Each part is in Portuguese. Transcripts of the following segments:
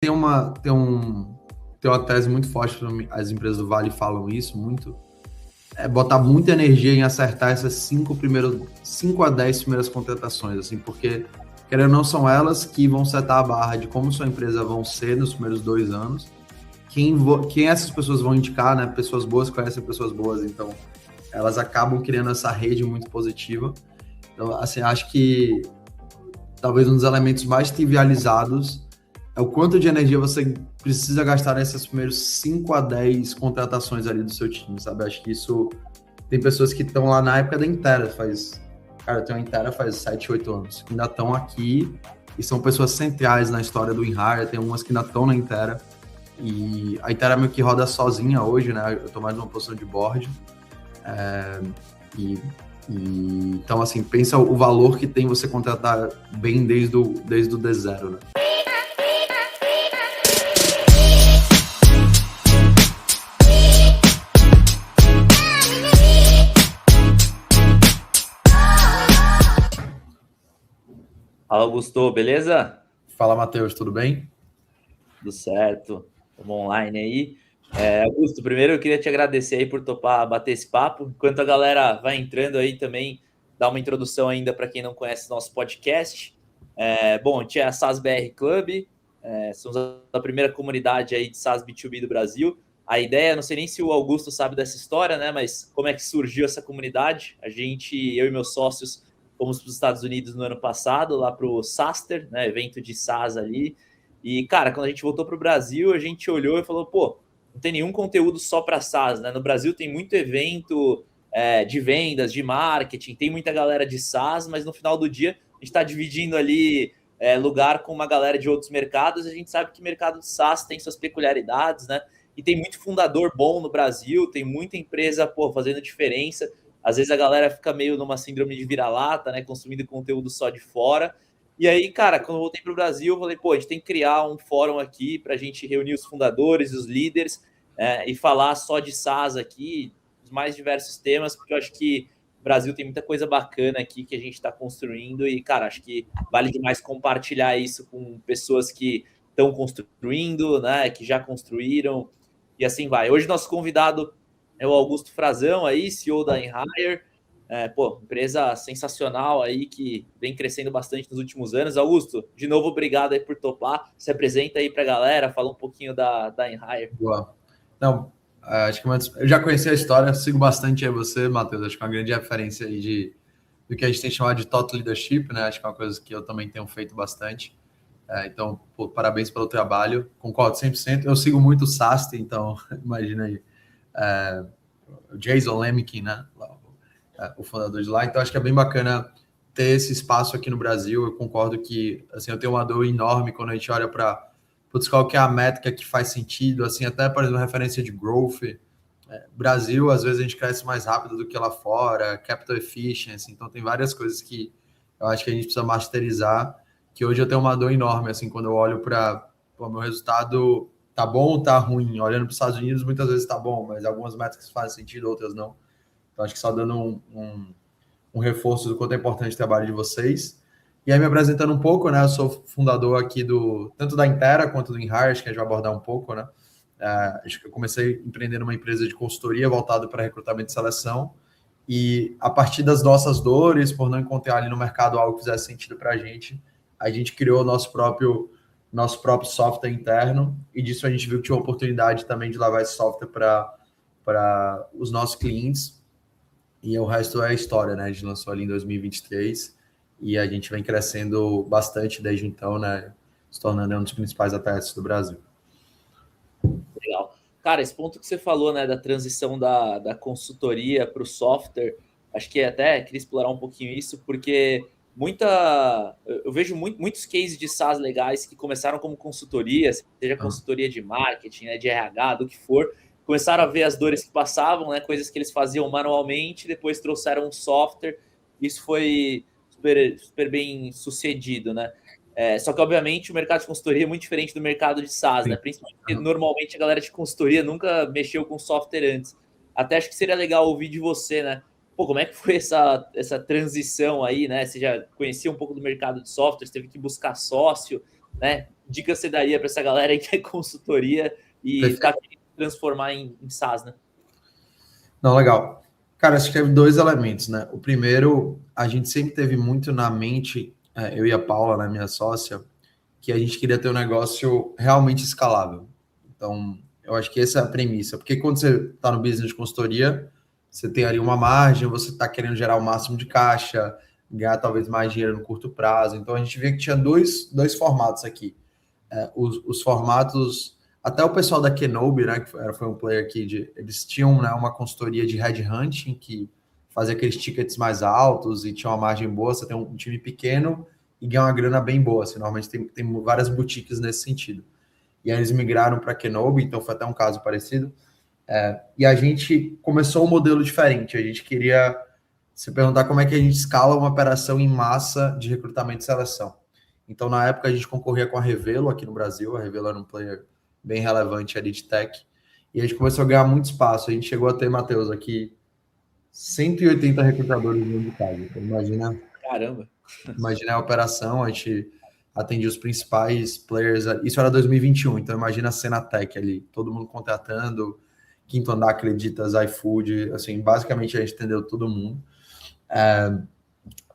tem uma tese muito forte, as empresas do Vale falam isso muito, é botar muita energia em acertar essas 5 a 10 primeiras contratações, assim, porque, querendo ou não, são elas que vão setar a barra de como sua empresa vão ser nos primeiros 2 anos, quem essas pessoas vão indicar, né? Pessoas boas conhecem pessoas boas, então elas acabam criando essa rede muito positiva. Então, assim, acho que talvez um dos elementos mais trivializados é o quanto de energia você precisa gastar nessas primeiros 5 a 10 contratações ali do seu time, sabe? Acho que isso... Tem pessoas que estão lá na época da Intera, Cara, eu tenho a Intera faz 7, 8 anos, que ainda estão aqui e são pessoas centrais na história do InHire, tem umas que ainda estão na Intera, e a Intera meio que roda sozinha hoje, né? Eu tô mais numa posição de board, e então, assim, pensa o valor que tem você contratar bem desde o D0, né? Fala, Augusto, beleza? Fala, Matheus, tudo bem? Tudo certo. Estamos online aí. Augusto, primeiro eu queria te agradecer aí por topar bater esse papo. Enquanto a galera vai entrando aí também, dar uma introdução ainda para quem não conhece nosso podcast. Bom, a gente é a SaaS BR Club, somos a primeira comunidade aí de SaaS B2B do Brasil. A ideia, não sei nem se o Augusto sabe dessa história, né? Mas como é que surgiu essa comunidade? Eu e meus sócios, fomos para os Estados Unidos no ano passado, lá para o SaaStr, né? Evento de SaaS ali. E, cara, quando a gente voltou para o Brasil, a gente olhou e falou, pô, não tem nenhum conteúdo só para SaaS, né? No Brasil tem muito evento de vendas, de marketing, tem muita galera de SaaS, mas no final do dia a gente está dividindo ali lugar com uma galera de outros mercados. A gente sabe que o mercado de SaaS tem suas peculiaridades, né? E tem muito fundador bom no Brasil, tem muita empresa, pô, fazendo diferença. Às vezes a galera fica meio numa síndrome de vira-lata, né? Consumindo conteúdo só de fora. E aí, cara, quando eu voltei para o Brasil, eu falei, pô, a gente tem que criar um fórum aqui para a gente reunir os fundadores, os líderes, e falar só de SaaS aqui, os mais diversos temas, porque eu acho que o Brasil tem muita coisa bacana aqui que a gente está construindo e, cara, acho que vale demais compartilhar isso com pessoas que estão construindo, né, que já construíram, e assim vai. Hoje nosso convidado é o Augusto Frazão, aí, CEO da InHire. Empresa sensacional aí, que vem crescendo bastante nos últimos anos. Augusto, de novo, obrigado aí por topar. Se apresenta aí para a galera, fala um pouquinho da InHire. Boa. Não, acho que eu já conheci a história, sigo bastante aí você, Matheus. Acho que é uma grande referência aí do que a gente tem chamado de thought leadership, né? Acho que é uma coisa que eu também tenho feito bastante. Então, pô, parabéns pelo trabalho. Concordo 100%. Eu sigo muito o SaaS, então, imagina aí. O Jason Lemkin, né? O fundador de lá. Então, acho que é bem bacana ter esse espaço aqui no Brasil. Eu concordo que, assim, eu tenho uma dor enorme quando a gente olha para qual que é a métrica que faz sentido, assim, até, por exemplo, referência de growth. Brasil, às vezes a gente cresce mais rápido do que lá fora, capital efficiency, então tem várias coisas que eu acho que a gente precisa masterizar, que hoje eu tenho uma dor enorme, assim, quando eu olho para o meu resultado, tá bom ou tá ruim? Olhando para os Estados Unidos, muitas vezes tá bom, mas algumas métricas fazem sentido, outras não. Então, acho que só dando um reforço do quanto é importante o trabalho de vocês. E aí, me apresentando um pouco, né? Eu sou fundador aqui tanto da Intera quanto do InHire, acho que a gente vai abordar um pouco, né? Acho que eu comecei empreendendo uma empresa de consultoria voltada para recrutamento e seleção. E a partir das nossas dores, por não encontrar ali no mercado algo que fizesse sentido para a gente criou o nosso próprio software interno. E disso a gente viu que tinha a oportunidade também de levar esse software para os nossos clientes. E o resto é história, né? A gente lançou ali em 2023 e a gente vem crescendo bastante desde então, né? Se tornando um dos principais ATS do Brasil. Legal. Cara, esse ponto que você falou, né, da transição da consultoria para o software, acho que até queria explorar um pouquinho isso, porque eu vejo muitos cases de SaaS legais que começaram como consultoria, seja consultoria de marketing, né, de RH, do que for, começaram a ver as dores que passavam, né, coisas que eles faziam manualmente, depois trouxeram um software, isso foi super bem sucedido, né? Só que, obviamente, o mercado de consultoria é muito diferente do mercado de SaaS, né? Principalmente porque, normalmente, a galera de consultoria nunca mexeu com software antes. Até acho que seria legal ouvir de você, né? Pô, como é que foi essa transição aí, né? Você já conhecia um pouco do mercado de software, você teve que buscar sócio. né? Dica você daria para essa galera aí que é consultoria e está querendo transformar em SaaS, né? Não, legal. Cara, acho que teve dois elementos, né? O primeiro, a gente sempre teve muito na mente, eu e a Paula, né, minha sócia, que a gente queria ter um negócio realmente escalável. Então, eu acho que essa é a premissa. Porque quando você está no business de consultoria, você tem ali uma margem, você está querendo gerar o máximo de caixa, ganhar talvez mais dinheiro no curto prazo. Então, a gente vê que tinha dois formatos aqui. Os formatos, até o pessoal da Kenobi, né, que foi um player aqui, eles tinham, né, uma consultoria de headhunting que fazia aqueles tickets mais altos e tinha uma margem boa. Você tem um time pequeno e ganha uma grana bem boa. Assim, normalmente tem várias boutiques nesse sentido. E aí eles migraram para Kenobi, então foi até um caso parecido. E a gente começou um modelo diferente. A gente queria se perguntar como é que a gente escala uma operação em massa de recrutamento e seleção. Então, na época, a gente concorria com a Revelo aqui no Brasil. A Revelo era um player bem relevante ali de tech. E a gente começou a ganhar muito espaço. A gente chegou a ter, Matheus, aqui 180 recrutadores dentro de casa. Então, Caramba. imagina a operação, a gente atendia os principais players. Isso era 2021, então imagina a cena tech ali, todo mundo contratando, Quinto Andar, Acreditas, iFood, assim, basicamente a gente atendeu todo mundo.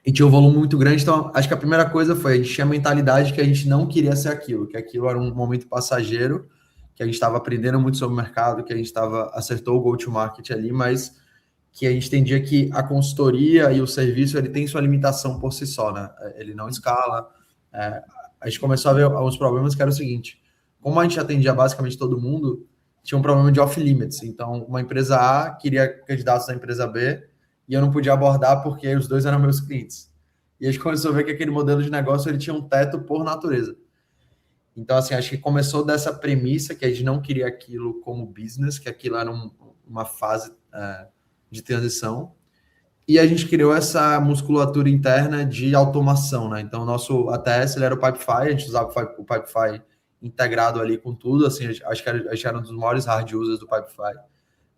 E tinha um volume muito grande, então acho que a primeira coisa foi, a gente tinha a mentalidade que a gente não queria ser aquilo, que aquilo era um momento passageiro, que a gente estava aprendendo muito sobre o mercado, que a gente acertou o go-to-market ali, mas que a gente entendia que a consultoria e o serviço ele tem sua limitação por si só, né? Ele não escala. A gente começou a ver alguns problemas que era o seguinte: como a gente atendia basicamente todo mundo, tinha um problema de off-limits. Então, uma empresa A queria candidatos da empresa B e eu não podia abordar porque os dois eram meus clientes. E a gente começou a ver que aquele modelo de negócio ele tinha um teto por natureza. Então, assim, acho que começou dessa premissa que a gente não queria aquilo como business, que aquilo era uma fase de transição. E a gente criou essa musculatura interna de automação, né? Então, o nosso ATS ele era o Pipefy, a gente usava o Pipefy integrado ali com tudo, assim, acho que a gente era um dos maiores hard users do Pipefy.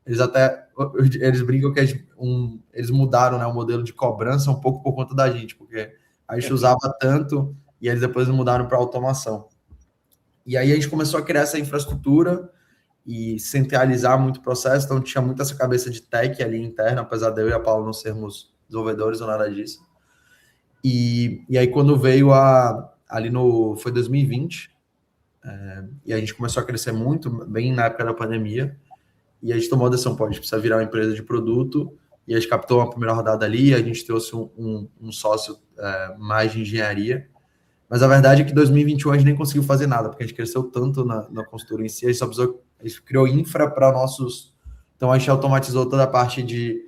Eles brincam que eles mudaram, né, o modelo de cobrança um pouco por conta da gente, porque a gente usava tanto e eles depois mudaram para automação. E aí a gente começou a criar essa infraestrutura e centralizar muito o processo, então tinha muito essa cabeça de tech ali interna, apesar de eu e a Paula não sermos desenvolvedores ou nada disso. E aí quando veio foi 2020, e a gente começou a crescer muito, bem na época da pandemia, e a gente tomou a decisão, pô, a gente precisa virar uma empresa de produto, e a gente captou uma primeira rodada ali, a gente trouxe um sócio mais de engenharia, mas a verdade é que em 2021 a gente nem conseguiu fazer nada, porque a gente cresceu tanto na consultoria em si, a gente criou infra para nossos... Então, a gente automatizou toda a parte de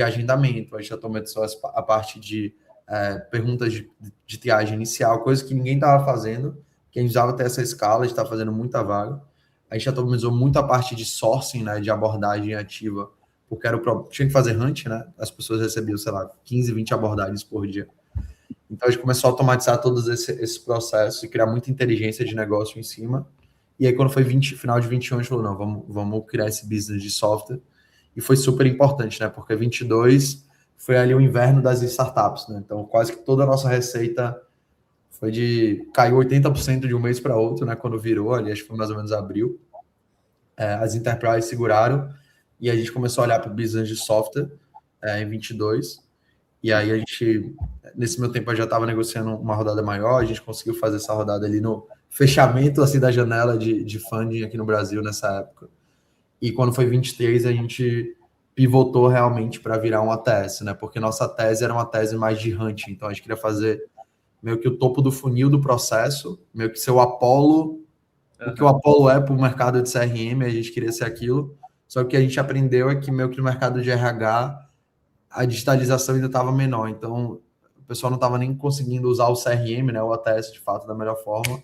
agendamento, a gente automatizou a parte de perguntas de triagem inicial, coisas que ninguém estava fazendo, que a gente usava até essa escala, a gente está fazendo muita vaga. A gente automatizou muito a parte de sourcing, né, de abordagem ativa, porque tinha que fazer hunt, né? As pessoas recebiam, sei lá, 15, 20 abordagens por dia. Então, a gente começou a automatizar todos esses processos e criar muita inteligência de negócio em cima. E aí, quando foi final de 21, a gente falou, não, vamos criar esse business de software. E foi super importante, né? Porque 22 foi ali o inverno das startups, né? Então, quase que toda a nossa receita caiu 80% de um mês para outro, né? Quando virou, ali, acho que foi mais ou menos abril. As enterprises seguraram e a gente começou a olhar para o business de software em 22. E aí a gente, nesse meu tempo, eu já estava negociando uma rodada maior, a gente conseguiu fazer essa rodada ali no fechamento assim, da janela de funding aqui no Brasil nessa época. E quando foi 23, a gente pivotou realmente para virar um ATS, né? Porque nossa tese era uma tese mais de hunting, então a gente queria fazer meio que o topo do funil do processo, meio que ser o Apollo, o que o Apollo é para o mercado de CRM, a gente queria ser aquilo, só que o que a gente aprendeu é que meio que no mercado de RH a digitalização ainda estava menor, então o pessoal não estava nem conseguindo usar o CRM, né, o ATS de fato da melhor forma,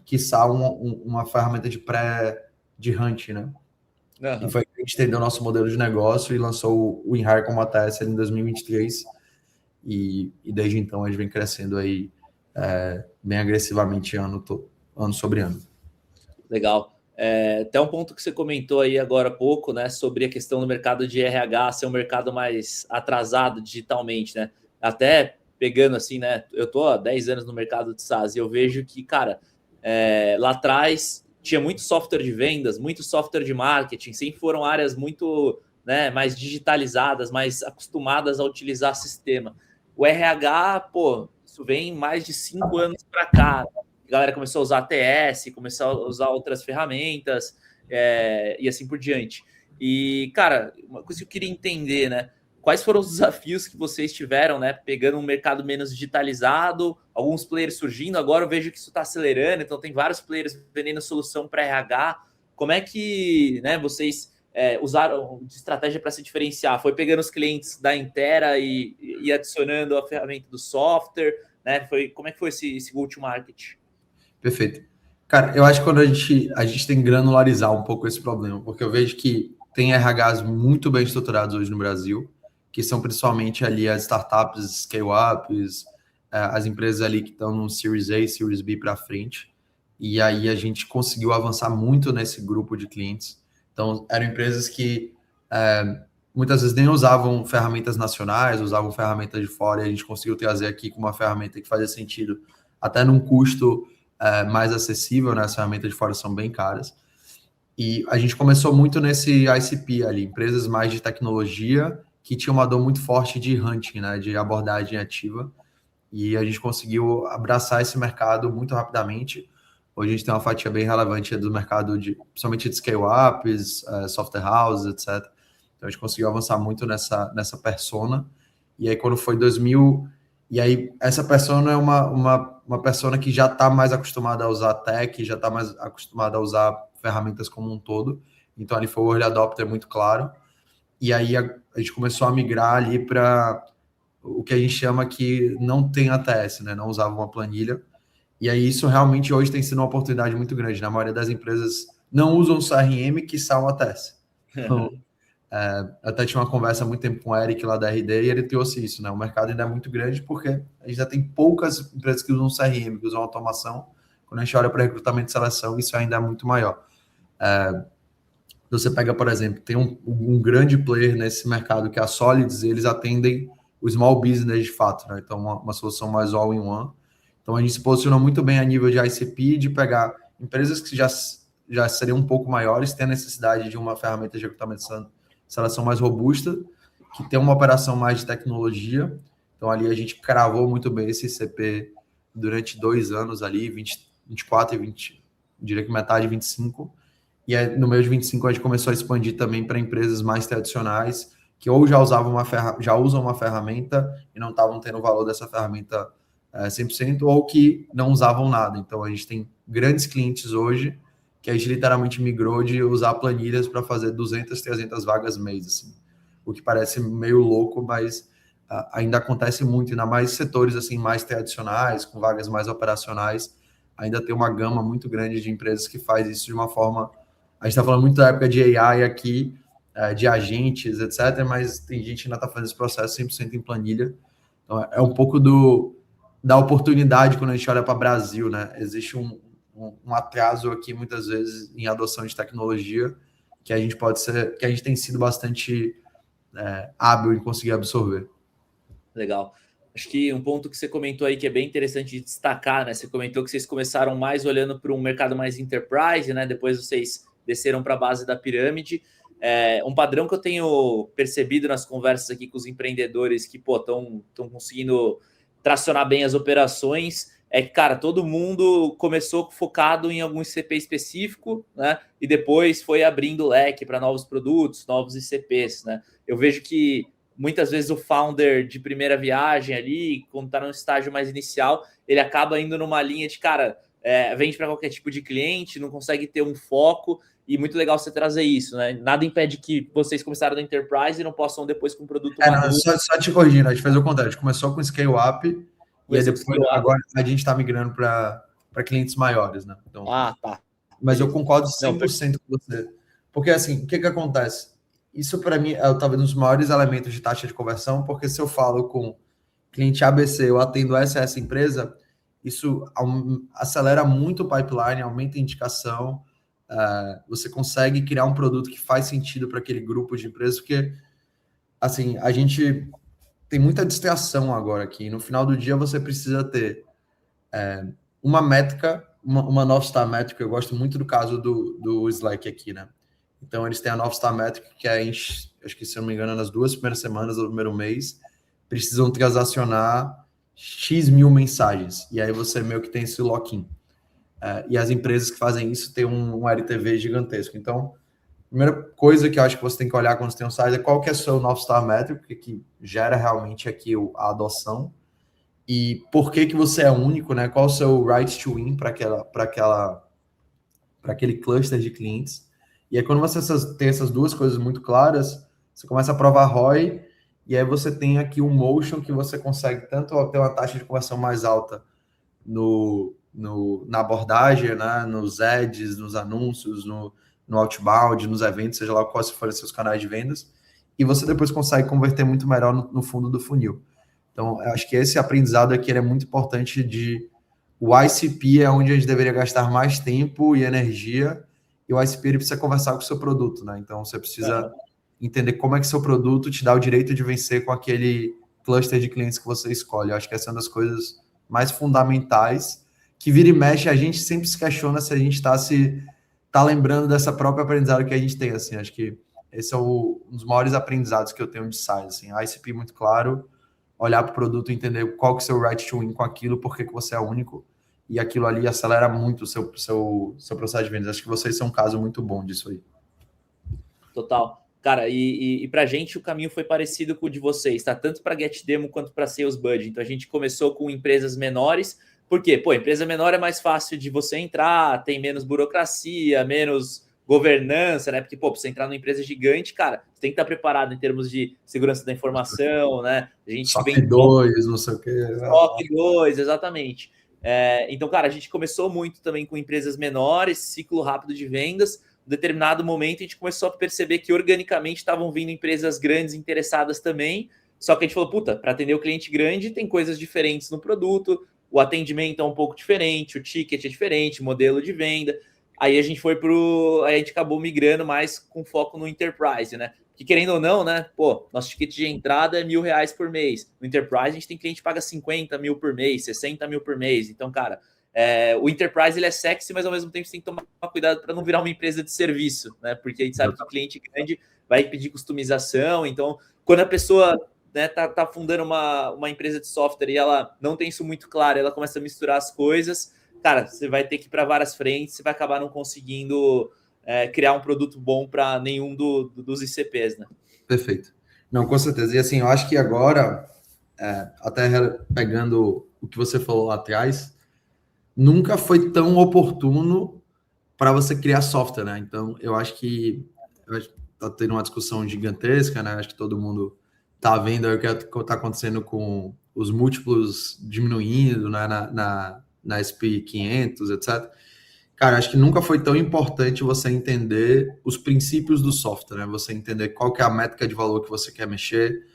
quiçá uma ferramenta de hunt, né? E foi que a gente entendeu o nosso modelo de negócio e lançou o InHire como ATS em 2023, e desde então a gente vem crescendo aí bem agressivamente ano sobre ano. Legal. Até um ponto que você comentou aí agora há pouco, né, sobre a questão do mercado de RH ser um mercado mais atrasado digitalmente, né? Até pegando assim, né? Eu tô há 10 anos no mercado de SaaS e eu vejo que, cara, lá atrás tinha muito software de vendas, muito software de marketing, sempre foram áreas muito, né, mais digitalizadas, mais acostumadas a utilizar sistema. O RH, pô, isso vem mais de 5 anos para cá. A galera começou a usar ATS, começou a usar outras ferramentas, e assim por diante. E, cara, uma coisa que eu queria entender, né? Quais foram os desafios que vocês tiveram, né? Pegando um mercado menos digitalizado, alguns players surgindo, agora eu vejo que isso está acelerando, então tem vários players vendendo solução para RH. Como é que, né, vocês usaram de estratégia para se diferenciar? Foi pegando os clientes da Intera e adicionando a ferramenta do software, né? Como é que foi esse go-to-market? Perfeito. Cara, eu acho que quando a gente tem que granularizar um pouco esse problema, porque eu vejo que tem RHs muito bem estruturados hoje no Brasil, que são principalmente ali as startups, scale-ups, as empresas ali que estão no Series A, Series B para frente. E aí a gente conseguiu avançar muito nesse grupo de clientes. Então, eram empresas que muitas vezes nem usavam ferramentas nacionais, usavam ferramentas de fora, e a gente conseguiu trazer aqui com uma ferramenta que fazia sentido, até num custo mais acessível, né? As ferramentas de fora são bem caras. E a gente começou muito nesse ICP ali, empresas mais de tecnologia que tinham uma dor muito forte de hunting, né? De abordagem ativa. E a gente conseguiu abraçar esse mercado muito rapidamente. Hoje a gente tem uma fatia bem relevante do mercado, principalmente de scale-ups, software houses, etc. Então a gente conseguiu avançar muito nessa persona. E aí quando foi 2000... E aí essa persona é uma persona que já está mais acostumada a usar tech, já está mais acostumada a usar ferramentas como um todo. Então ali foi o early adopter muito claro. E aí a gente começou a migrar ali para o que a gente chama que não tem ATS, né? Não usava uma planilha. E aí isso realmente hoje tem sido uma oportunidade muito grande. Na maioria das empresas não usam CRM, que são ATS. Então, até tinha uma conversa há muito tempo com o Eric lá da RD e ele trouxe isso, né? O mercado ainda é muito grande porque a gente já tem poucas empresas que usam CRM, que usam automação. Quando a gente olha para recrutamento e seleção, isso ainda é muito maior. Você pega, por exemplo, tem um grande player nesse mercado que é a Solids, e eles atendem o small business de fato, né? Então, uma solução mais all-in-one. Então, a gente se posicionou muito bem a nível de ICP, de pegar empresas que já seriam um pouco maiores, têm a necessidade de uma ferramenta de recrutamento e seleção mais robusta, que tem uma operação mais de tecnologia. Então, ali a gente cravou muito bem esse ICP durante 2 anos ali, 24 e 20, diria que metade 25. E aí, no meio de 25 a gente começou a expandir também para empresas mais tradicionais, que ou já usam uma ferramenta e não estavam tendo o valor dessa ferramenta 100%, ou que não usavam nada. Então, a gente tem grandes clientes hoje que a gente literalmente migrou de usar planilhas para fazer 200, 300 vagas mês, assim. O que parece meio louco, mas ainda acontece muito, ainda mais setores assim mais tradicionais, com vagas mais operacionais, ainda tem uma gama muito grande de empresas que faz isso de uma forma... A gente está falando muito da época de AI aqui, de agentes, etc., mas tem gente que ainda está fazendo esse processo 100% em planilha. Então, é um pouco da oportunidade quando a gente olha para o Brasil, né? Existe um atraso aqui, muitas vezes, em adoção de tecnologia, que a gente tem sido bastante hábil em conseguir absorver. Legal. Acho que um ponto que você comentou aí que é bem interessante de destacar, né? Você comentou que vocês começaram mais olhando para um mercado mais enterprise, né? Depois vocês desceram para a base da pirâmide. Um padrão que eu tenho percebido nas conversas aqui com os empreendedores que, estão conseguindo tracionar bem as operações é que, cara, todo mundo começou focado em algum ICP específico, né? E depois foi abrindo leque para novos produtos, novos ICPs, né? Eu vejo que muitas vezes o founder de primeira viagem ali, quando está no estágio mais inicial, ele acaba indo numa linha de, cara, vende para qualquer tipo de cliente, não consegue ter um foco, e muito legal você trazer isso, né? Nada impede que vocês começaram no Enterprise e não possam depois com um produto maduro. Só te corrigindo, a gente fez o contrário, a gente começou com Scale-Up, e aí depois, agora a gente está migrando para clientes maiores, né? Então, tá. Mas eu concordo 100% com você. Porque, assim, o que acontece? Isso, para mim, é talvez um dos maiores elementos de taxa de conversão, porque se eu falo com cliente ABC, eu atendo essa empresa, isso acelera muito o pipeline, aumenta a indicação, você consegue criar um produto que faz sentido para aquele grupo de empresas, porque, assim, a gente tem muita distração agora aqui. No final do dia, você precisa ter uma métrica, uma North Star Metric. Eu gosto muito do caso do Slack aqui, né? Então, eles têm a North Star Metric, que é, acho que, se eu não me engano, nas 2 primeiras semanas do primeiro mês, precisam transacionar X mil mensagens. E aí você meio que tem esse lock-in. E as empresas que fazem isso têm um LTV gigantesco. Então, a primeira coisa que eu acho que você tem que olhar quando você tem um site é qual que é o seu North Star Metric, que gera realmente aqui a adoção, e por que você é único, né? Qual o seu right to win para aquele cluster de clientes. E aí, quando você tem essas duas coisas muito claras, você começa a provar ROI, e aí você tem aqui um motion que você consegue tanto ter uma taxa de conversão mais alta na abordagem, né? Nos ads, nos anúncios, no outbound, nos eventos, seja lá quais forem seus canais de vendas, e você depois consegue converter muito melhor no fundo do funil. Então, eu acho que esse aprendizado aqui é muito importante o ICP é onde a gente deveria gastar mais tempo e energia, e o ICP ele precisa conversar com o seu produto, né? Então, você precisa entender como é que seu produto te dá o direito de vencer com aquele cluster de clientes que você escolhe. Eu acho que essa é uma das coisas mais fundamentais, que vira e mexe, a gente sempre se questiona se a gente está lembrando dessa própria aprendizado que a gente tem, assim. Acho que esse é um dos maiores aprendizados que eu tenho de SaaS, assim. ICP muito claro, olhar para o produto, entender qual que é o seu right to win com aquilo, por que você é único, e aquilo ali acelera muito o seu processo de vendas. Acho que vocês são um caso muito bom disso aí. Total. Cara, e para a gente o caminho foi parecido com o de vocês, tá? Tanto para Get Demo quanto para Sales Buddy. Então a gente começou com empresas menores, porque, empresa menor é mais fácil de você entrar, tem menos burocracia, menos governança, né? Porque, pra você entrar numa empresa gigante, cara, você tem que estar preparado em termos de segurança da informação, né? A gente SOC 2, não sei o quê. SOC 2, exatamente. Então, cara, a gente começou muito também com empresas menores, ciclo rápido de vendas. Em determinado momento, a gente começou a perceber que organicamente estavam vindo empresas grandes interessadas também. Só que a gente falou, para atender o cliente grande, tem coisas diferentes no produto, o atendimento é um pouco diferente, o ticket é diferente, o modelo de venda. Aí a gente aí a gente acabou migrando mais com foco no enterprise, né? Que querendo ou não, né? Nosso ticket de entrada é R$1.000 por mês. No enterprise, a gente tem cliente que paga 50 mil por mês, 60 mil por mês. Então, cara, o enterprise ele é sexy, mas ao mesmo tempo você tem que tomar cuidado para não virar uma empresa de serviço, né? Porque a gente sabe que o cliente grande vai pedir customização. Então, quando a pessoa, né, tá fundando uma empresa de software e ela não tem isso muito claro, ela começa a misturar as coisas, cara, você vai ter que ir para várias frentes, você vai acabar não conseguindo criar um produto bom para nenhum dos ICPs, né? Perfeito. Não, com certeza. E assim, eu acho que agora, até pegando o que você falou lá atrás, nunca foi tão oportuno para você criar software, né? Então, eu acho que está tendo uma discussão gigantesca, né? Acho que todo mundo está vendo aí o que está acontecendo com os múltiplos diminuindo, né? Na SP500, etc. Cara, acho que nunca foi tão importante você entender os princípios do software, né? Você entender qual que é a métrica de valor que você quer mexer.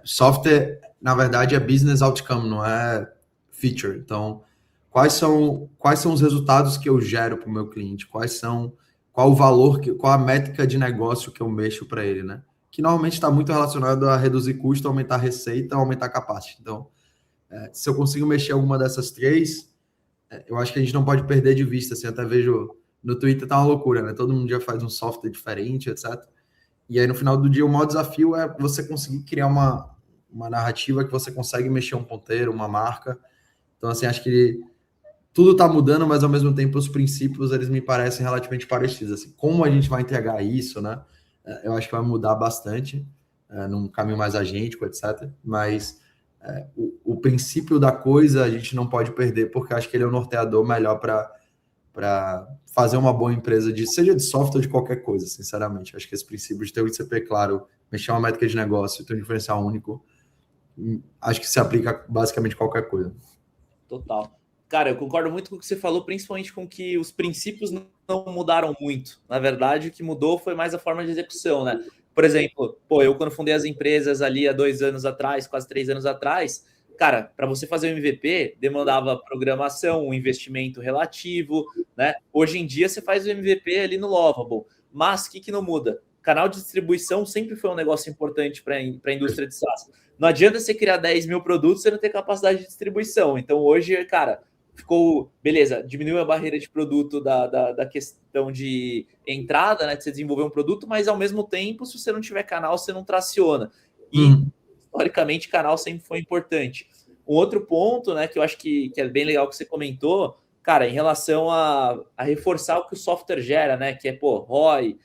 Software, na verdade, é business outcome, não é feature. Então, quais são os resultados que eu gero para o meu cliente? Qual o valor, qual a métrica de negócio que eu mexo para ele, né? Que normalmente está muito relacionado a reduzir custo, aumentar a receita, aumentar a capacity. Então, se eu consigo mexer alguma dessas três, eu acho que a gente não pode perder de vista, assim, até vejo no Twitter tá uma loucura, né? Todo mundo já faz um software diferente, etc. E aí, no final do dia, o maior desafio é você conseguir criar uma narrativa que você consegue mexer um ponteiro, uma marca. Então, assim, acho que tudo tá mudando, mas ao mesmo tempo os princípios, eles me parecem relativamente parecidos. Assim, como a gente vai entregar isso, né? Eu acho que vai mudar bastante, num caminho mais agêntico, etc. Mas o princípio da coisa a gente não pode perder, porque acho que ele é o norteador melhor para fazer uma boa empresa, seja de software ou de qualquer coisa, sinceramente. Acho que esse princípio de ter o ICP claro, mexer uma métrica de negócio, ter um diferencial único, acho que se aplica basicamente a qualquer coisa. Total. Cara, eu concordo muito com o que você falou, principalmente com que os princípios não mudaram muito. Na verdade, o que mudou foi mais a forma de execução, né? Por exemplo, eu quando fundei as empresas ali há 2 anos atrás, quase 3 anos atrás, cara, para você fazer um MVP, demandava programação, um investimento relativo, né? Hoje em dia, você faz o MVP ali no Lovable. Mas o que não muda? Canal de distribuição sempre foi um negócio importante para a indústria de SaaS. não adianta você criar 10 mil produtos e não ter capacidade de distribuição. Então, hoje, cara, ficou, beleza, diminuiu a barreira de produto da questão de entrada, né, de você desenvolver um produto, mas ao mesmo tempo, se você não tiver canal, você não traciona. E, historicamente, canal sempre foi importante. Um outro ponto, né, que eu acho que é bem legal que você comentou, cara, em relação a reforçar o que o software gera, né, que é, pô, ROI,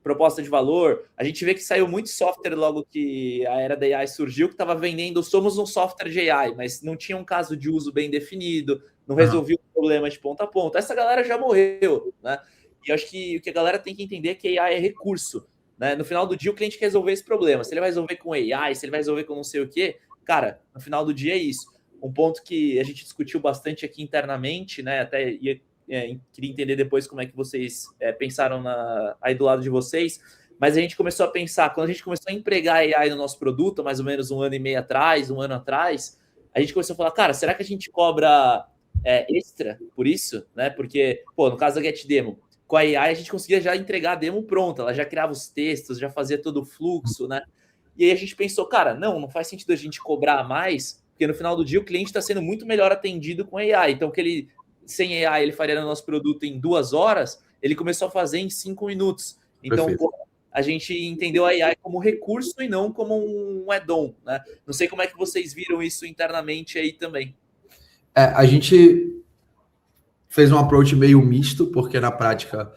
proposta de valor. A gente vê que saiu muito software logo que a era da AI surgiu, que estava vendendo, somos um software de AI, mas não tinha um caso de uso bem definido, não resolvia o problema de ponta a ponta. Essa galera já morreu, né? E eu acho que o que a galera tem que entender é que AI é recurso, né? No final do dia, o cliente quer resolver esse problema. Se ele vai resolver com AI, se ele vai resolver com não sei o quê, cara, no final do dia é isso. Um ponto que a gente discutiu bastante aqui internamente, né? Até queria entender depois como é que vocês pensaram aí do lado de vocês, mas a gente começou a pensar, quando a gente começou a empregar AI no nosso produto, mais ou menos 1 ano e meio atrás, 1 ano atrás, a gente começou a falar, cara, será que a gente cobra extra por isso? Né? Porque, pô, no caso da GetDemo, com a AI a gente conseguia já entregar a demo pronta, ela já criava os textos, já fazia todo o fluxo, né? E aí a gente pensou, cara, não faz sentido a gente cobrar mais, porque no final do dia o cliente está sendo muito melhor atendido com AI, então que ele sem AI ele faria no nosso produto em 2 horas, ele começou a fazer em 5 minutos. Então, pô, a gente entendeu a AI como recurso e não como um add-on, né? Não sei como é que vocês viram isso internamente aí também. A gente fez um approach meio misto, porque na prática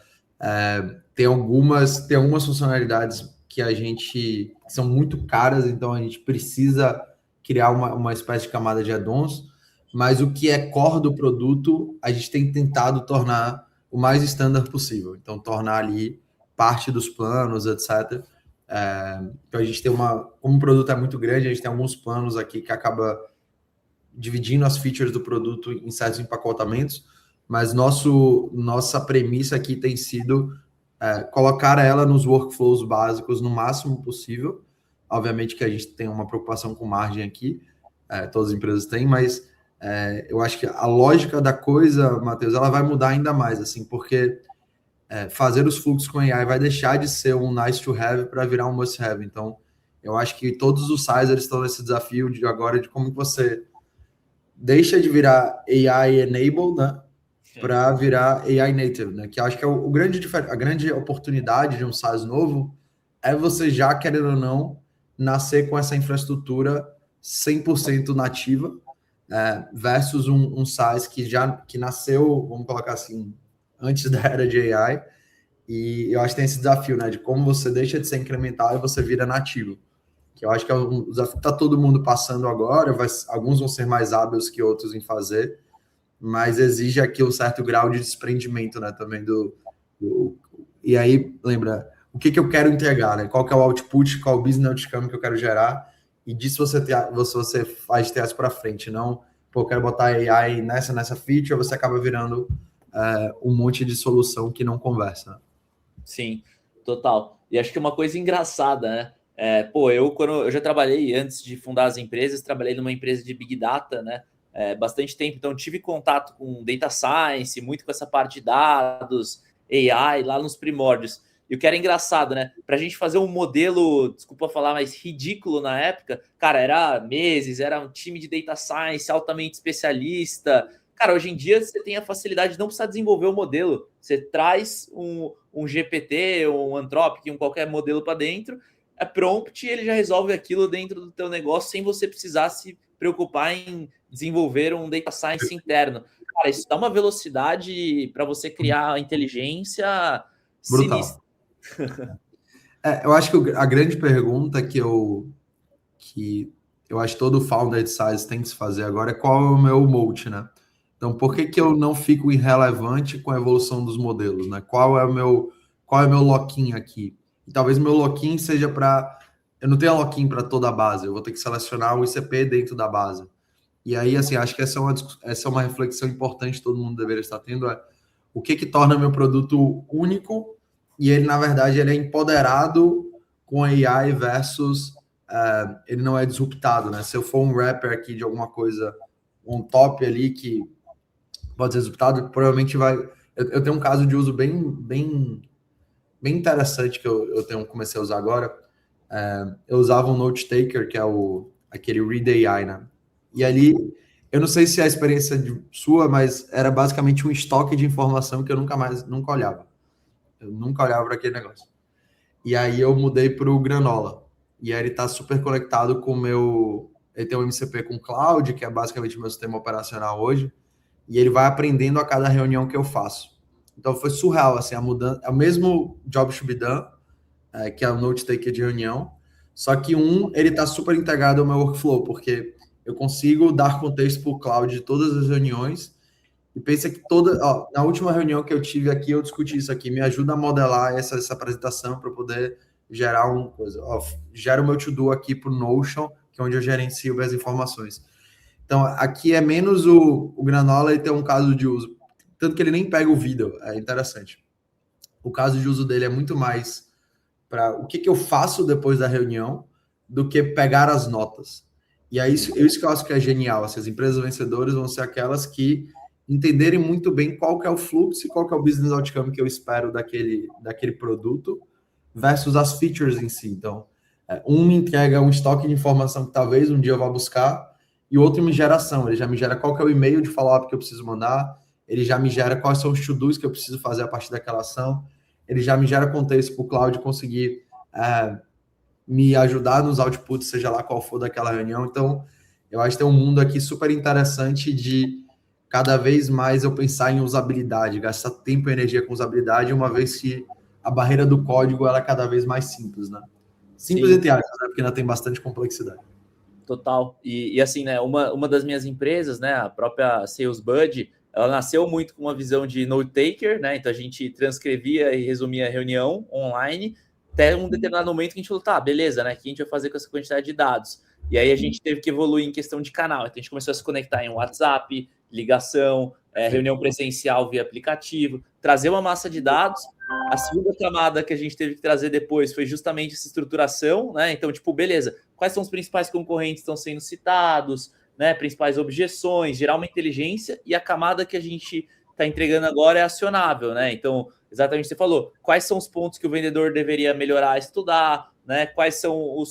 tem algumas funcionalidades que são muito caras, então a gente precisa criar uma espécie de camada de add-ons, mas o que é core do produto, a gente tem tentado tornar o mais standard possível. Então, tornar ali parte dos planos, etc. Então, a gente tem como o produto é muito grande, a gente tem alguns planos aqui que acaba dividindo as features do produto em certos empacotamentos, mas nossa premissa aqui tem sido colocar ela nos workflows básicos no máximo possível. Obviamente que a gente tem uma preocupação com margem aqui, todas as empresas têm, mas eu acho que a lógica da coisa, Matheus, ela vai mudar ainda mais, assim, porque fazer os fluxos com AI vai deixar de ser um nice to have para virar um must have. Então, eu acho que todos os sizers estão nesse desafio de agora de como você deixa de virar AI enabled, né, para virar AI native, né? Que acho que é a grande oportunidade de um SaaS novo é você já, querendo ou não, nascer com essa infraestrutura 100% nativa, versus um SaaS que nasceu, vamos colocar assim, antes da era de AI, e eu acho que tem esse desafio, né, de como você deixa de ser incremental e você vira nativo, que eu acho que é um desafio que está todo mundo passando agora, alguns vão ser mais hábeis que outros em fazer, mas exige aqui um certo grau de desprendimento, né, também e aí, lembra, o que eu quero entregar, né, qual que é o output, qual o business outcome que eu quero gerar, e disso você faz ter para frente, não, pô, eu quero botar AI nessa feature, você acaba virando um monte de solução que não conversa. Sim, total. E acho que uma coisa engraçada, né? Quando eu já trabalhei, antes de fundar as empresas, trabalhei numa empresa de Big Data, né? Bastante tempo, então tive contato com Data Science, muito com essa parte de dados, AI, lá nos primórdios. E o que era engraçado, né? Para a gente fazer um modelo, desculpa falar, mas ridículo na época, cara, era meses, era um time de Data Science altamente especialista. Cara, hoje em dia você tem a facilidade de não precisar desenvolver o modelo. Você traz um GPT, um Anthropic, qualquer modelo para dentro, é prompt e ele já resolve aquilo dentro do teu negócio sem você precisar se preocupar em desenvolver um data science interno. Cara, isso dá uma velocidade para você criar inteligência brutal. Sinistra. Eu acho que a grande pergunta que eu acho que todo founder de SaaS tem que se fazer agora é qual é o meu moat, né? Então, por que eu não fico irrelevante com a evolução dos modelos, né? Qual é o meu lock-in aqui? E talvez o meu lock-in seja para... Eu não tenho lock-in para toda a base, eu vou ter que selecionar o ICP dentro da base. E aí, assim, acho que essa é uma reflexão importante que todo mundo deveria estar tendo, o que torna meu produto único e ele, na verdade, ele é empoderado com AI versus ele não é disruptado, né? Se eu for um rapper aqui de alguma coisa, um top ali que pode ser disruptado, provavelmente vai... Eu tenho um caso de uso bem interessante que eu comecei a usar agora, eu usava um Note Taker, que é aquele Read AI, né? E ali, eu não sei se é a experiência sua, mas era basicamente um estoque de informação que eu nunca olhava. Eu nunca olhava para aquele negócio. E aí eu mudei para o Granola. E aí ele está super conectado com o meu... Ele tem um MCP com Cloud, que é basicamente o meu sistema operacional hoje. E ele vai aprendendo a cada reunião que eu faço. Então foi surreal, assim, a mudança. É o mesmo job to be done, que é o Note Taker de reunião. Só que ele está super integrado ao meu workflow, porque eu consigo dar contexto para o Cloud de todas as reuniões. E pensa que na última reunião que eu tive aqui, eu discuti isso aqui. Me ajuda a modelar essa apresentação para poder gerar uma coisa. Gera o meu to-do aqui para o Notion, que é onde eu gerencio as informações. Então, aqui é menos o Granola e tem um caso de uso. Tanto que ele nem pega o vídeo, é interessante. O caso de uso dele é muito mais para o que eu faço depois da reunião do que pegar as notas. E é isso que eu acho que é genial. Assim, as empresas vencedoras vão ser aquelas que entenderem muito bem qual que é o fluxo e qual que é o business outcome que eu espero daquele produto versus as features em si. Então, um me entrega um estoque de informação que talvez um dia eu vá buscar e o outro me gera ação. Ele já me gera qual que é o e-mail de follow-up que eu preciso mandar, ele já me gera quais são os to-dos que eu preciso fazer a partir daquela ação, ele já me gera contexto para o Cloud conseguir me ajudar nos outputs, seja lá qual for daquela reunião. Então, eu acho que tem um mundo aqui super interessante de cada vez mais eu pensar em usabilidade, gastar tempo e energia com usabilidade, uma vez que a barreira do código ela é cada vez mais simples, né? Simples entre aspas, né? Porque ainda tem bastante complexidade. Total. E assim, né, uma das minhas empresas, né, a própria Sales Bud, ela nasceu muito com uma visão de note taker, né? Então a gente transcrevia e resumia a reunião online, até um determinado momento que a gente falou, tá, beleza, né? O que a gente vai fazer com essa quantidade de dados? E aí a gente teve que evoluir em questão de canal. Então a gente começou a se conectar em WhatsApp, ligação, reunião presencial via aplicativo, trazer uma massa de dados. A segunda camada que a gente teve que trazer depois foi justamente essa estruturação, né? Então, tipo, beleza, quais são os principais concorrentes que estão sendo citados, né? Principais objeções, gerar uma inteligência, e a camada que a gente está entregando agora é acionável, né? Então, exatamente o que você falou, quais são os pontos que o vendedor deveria melhorar, estudar, né? Quais são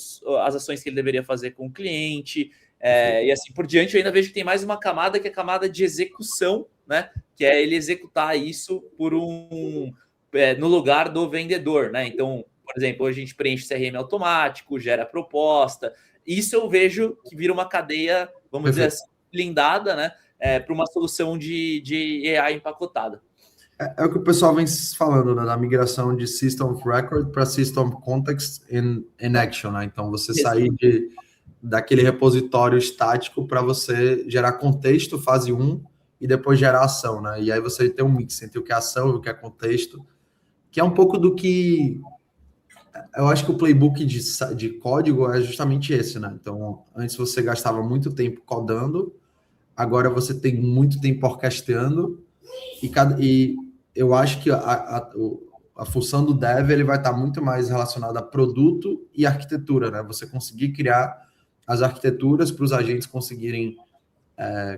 as ações que ele deveria fazer com o cliente, e assim por diante. Eu ainda vejo que tem mais uma camada, que é a camada de execução, né? Que é ele executar isso no lugar do vendedor, né? Então, por exemplo, hoje a gente preenche CRM automático, gera proposta. Isso eu vejo que vira uma cadeia, vamos dizer assim, blindada, né? Para uma solução de AI empacotada. É o que o pessoal vem falando, né? Da migração de System of Record para System of Context in Action, né? Então, você sair daquele repositório estático para você gerar contexto, fase 1, e depois gerar ação, né? E aí você tem um mix entre o que é ação e o que é contexto, que é um pouco do que... Eu acho que o playbook de código é justamente esse, né? Então, antes você gastava muito tempo codando, agora você tem muito tempo orquestrando, e eu acho que a função do dev ele vai estar muito mais relacionada a produto e arquitetura, né? Você conseguir criar as arquiteturas para os agentes conseguirem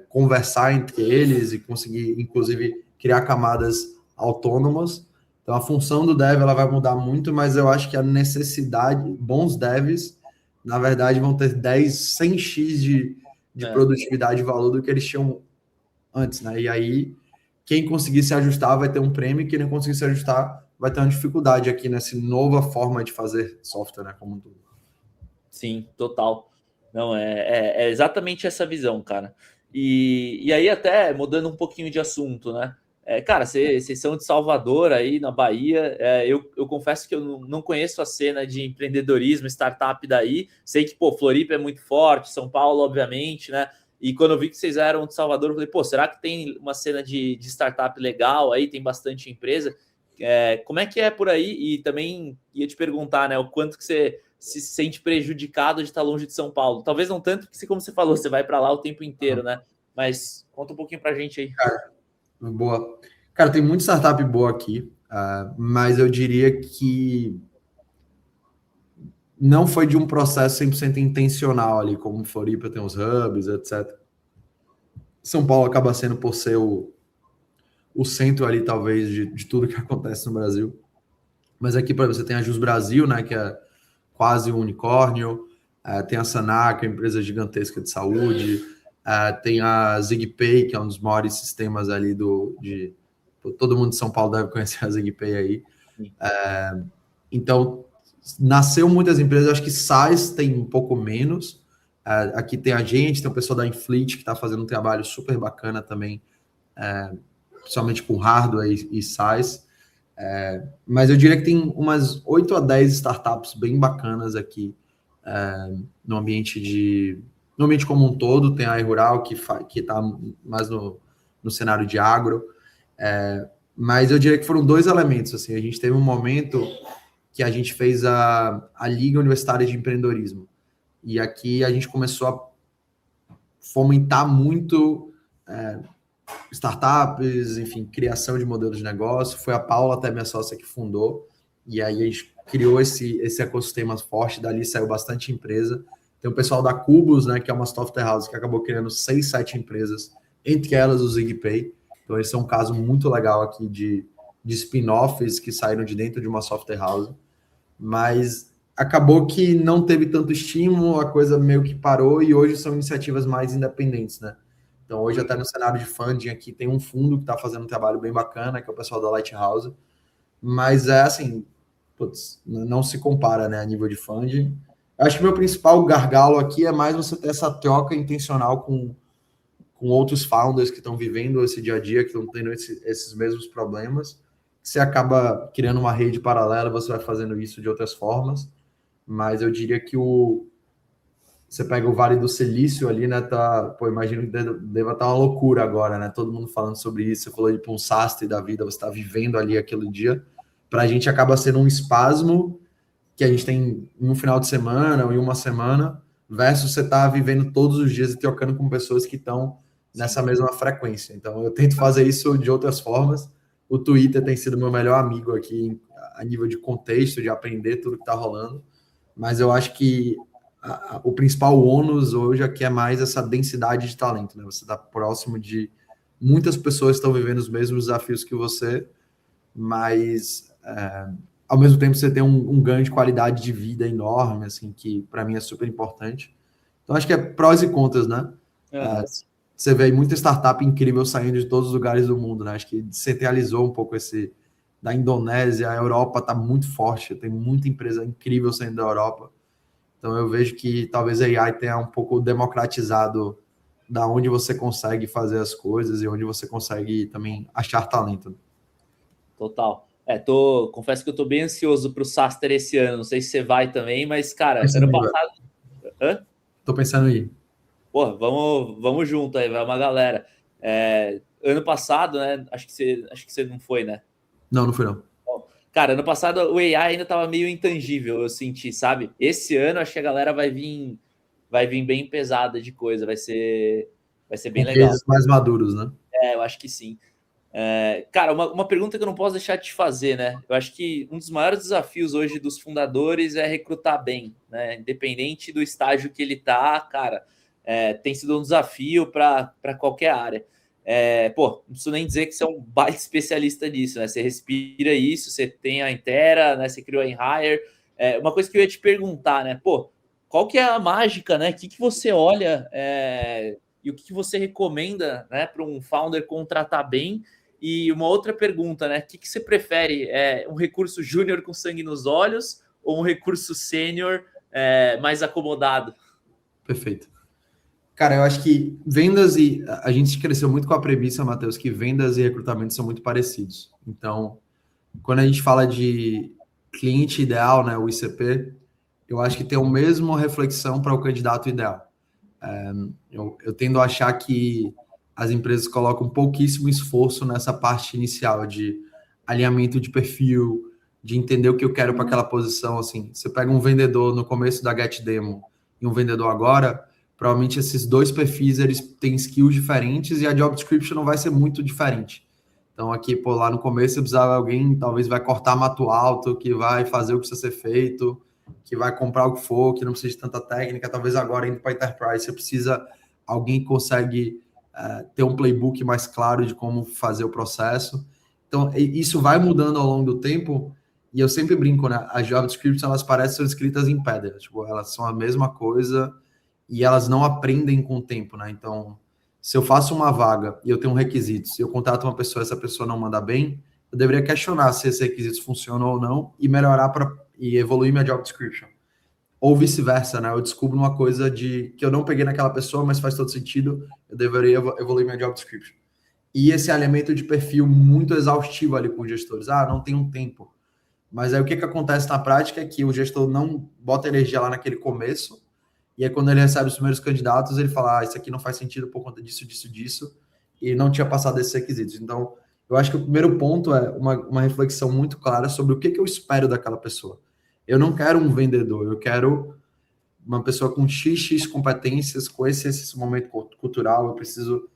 conversar entre eles e conseguir, inclusive, criar camadas autônomas. Então, a função do dev ela vai mudar muito, mas eu acho que a necessidade, bons devs, na verdade, vão ter 100x de produtividade e valor do que eles tinham antes, né? E aí, quem conseguir se ajustar vai ter um prêmio, e quem não conseguir se ajustar vai ter uma dificuldade aqui nessa nova forma de fazer software, né? Como um todo. Sim, total. Não, é exatamente essa visão, cara. E aí, até mudando um pouquinho de assunto, né? Cara, vocês são de Salvador, aí na Bahia. Eu confesso que eu não conheço a cena de empreendedorismo, startup daí. Sei que, pô, Floripa é muito forte, São Paulo, obviamente, né? E quando eu vi que vocês eram de Salvador, eu falei, pô, será que tem uma cena de startup legal aí? Tem bastante empresa. Como é que é por aí? E também ia te perguntar, né, o quanto que você se sente prejudicado de estar longe de São Paulo. Talvez não tanto, porque como você falou, você vai para lá o tempo inteiro, né? Mas conta um pouquinho para a gente aí. Boa. Cara, tem muita startup boa aqui, mas eu diria que não foi de um processo 100% intencional ali, como Floripa tem os hubs, etc. São Paulo acaba sendo por ser o centro ali, talvez, de tudo que acontece no Brasil. Mas aqui, por exemplo, você tem a Jus Brasil, né, que é quase um unicórnio, tem a Sanar, que é uma empresa gigantesca de saúde, tem a ZigPay, que é um dos maiores sistemas ali todo mundo de São Paulo deve conhecer a ZigPay aí. Então, nasceu muitas empresas, acho que SaaS tem um pouco menos. Aqui tem a gente, tem o pessoal da Infleet, que está fazendo um trabalho super bacana também, principalmente com hardware e SaaS. Mas eu diria que tem umas 8 a 10 startups bem bacanas aqui no ambiente como um todo. Tem a eRural, que está mais no cenário de agro. Mas eu diria que foram 2 elementos. Assim, a gente teve um momento que a gente fez a Liga Universitária de Empreendedorismo. E aqui a gente começou a fomentar muito startups, enfim, criação de modelos de negócio. Foi a Paula, até minha sócia, que fundou. E aí a gente criou esse ecossistema forte. Dali saiu bastante empresa. Tem o pessoal da Cubus, né, que é uma software house, que acabou criando 6, 7 empresas, entre elas o ZigPay. Então, esse é um caso muito legal aqui de spin-offs que saíram de dentro de uma software house. Mas acabou que não teve tanto estímulo, a coisa meio que parou, e hoje são iniciativas mais independentes, né? Então, hoje até no cenário de funding aqui tem um fundo que está fazendo um trabalho bem bacana, que é o pessoal da Lighthouse. Mas assim, não se compara, né, a nível de funding. Eu acho que o meu principal gargalo aqui é mais você ter essa troca intencional com outros founders que estão vivendo esse dia a dia, que estão tendo esses mesmos problemas. Você acaba criando uma rede paralela, você vai fazendo isso de outras formas, mas eu diria que você pega o Vale do Silício ali, né, imagino que deva estar uma loucura agora, né, todo mundo falando sobre isso. Você falou de um sastre da vida, você está vivendo ali aquele dia. Para a gente acaba sendo um espasmo que a gente tem em um final de semana ou em uma semana, versus você tá vivendo todos os dias e trocando com pessoas que estão nessa mesma frequência. Então, eu tento fazer isso de outras formas. O Twitter tem sido meu melhor amigo aqui a nível de contexto, de aprender tudo que está rolando. Mas eu acho que o principal ônus hoje aqui é mais essa densidade de talento, né? Você está próximo de muitas pessoas que estão vivendo os mesmos desafios que você, mas ao mesmo tempo você tem um ganho de qualidade de vida enorme, assim, que para mim é super importante. Então, acho que é prós e contras, né? Você vê muita startup incrível saindo de todos os lugares do mundo, né? Acho que centralizou um pouco da Indonésia, a Europa está muito forte, tem muita empresa incrível saindo da Europa. Então, eu vejo que talvez a AI tenha um pouco democratizado da onde você consegue fazer as coisas e onde você consegue também achar talento. Total. Confesso que eu tô bem ansioso pro Saster esse ano. Não sei se você vai também, mas, cara, ano passado. Hã? Tô pensando em ir. Porra, vamos junto aí, vai uma galera. Ano passado, né? Acho que você não foi, né? Não fui, não. Cara, ano passado o AI ainda tava meio intangível, eu senti, sabe? Esse ano acho que a galera vai vir bem pesada de coisa, vai ser bem legal. Mais maduros, né? Eu acho que sim. Cara, uma pergunta que eu não posso deixar de te fazer, né? Eu acho que um dos maiores desafios hoje dos fundadores é recrutar bem, né? Independente do estágio que ele tá, cara, tem sido um desafio para qualquer área. Não preciso nem dizer que você é um baita especialista nisso, né? Você respira isso, você tem a Intera, né? Você criou a InHire. Uma coisa que eu ia te perguntar, né? Qual que é a mágica, né? O que você olha e o que você recomenda, né, para um founder contratar bem? E uma outra pergunta, né? O que você prefere? Um recurso júnior com sangue nos olhos ou um recurso sênior mais acomodado? Perfeito. Cara, eu acho que vendas a gente cresceu muito com a premissa, Matheus, que vendas e recrutamento são muito parecidos. Então, quando a gente fala de cliente ideal, né, o ICP, eu acho que tem a mesma reflexão para o candidato ideal. Eu tendo a achar que as empresas colocam pouquíssimo esforço nessa parte inicial de alinhamento de perfil, de entender o que eu quero para aquela posição. Assim, você pega um vendedor no começo da Get Demo e um vendedor agora, provavelmente esses 2 perfis eles têm skills diferentes e a job description não vai ser muito diferente. Então aqui, lá no começo você precisava de alguém, talvez vai cortar mato alto, que vai fazer o que precisa ser feito, que vai comprar o que for, que não precisa de tanta técnica. Talvez agora indo para Enterprise você precisa alguém que consegue ter um playbook mais claro de como fazer o processo. Então isso vai mudando ao longo do tempo e eu sempre brinco, né? As job descriptions, elas parecem ser escritas em pedra, tipo, elas são a mesma coisa e elas não aprendem com o tempo, né? Então, se eu faço uma vaga e eu tenho um requisito, se eu contrato uma pessoa e essa pessoa não manda bem, eu deveria questionar se esses requisitos funcionam ou não e melhorar e evoluir minha job description. Ou vice-versa, né? Eu descubro uma coisa que eu não peguei naquela pessoa, mas faz todo sentido, eu deveria evoluir minha job description. E esse alinhamento de perfil muito exaustivo ali com os gestores. Ah, não tem um tempo. Mas aí o que acontece na prática é que o gestor não bota energia lá naquele começo, e aí quando ele recebe os primeiros candidatos, ele fala, isso aqui não faz sentido por conta disso, disso, disso, e não tinha passado esses requisitos. Então, eu acho que o primeiro ponto é uma reflexão muito clara sobre o que eu espero daquela pessoa. Eu não quero um vendedor, eu quero uma pessoa com XX competências, com esse momento cultural, eu preciso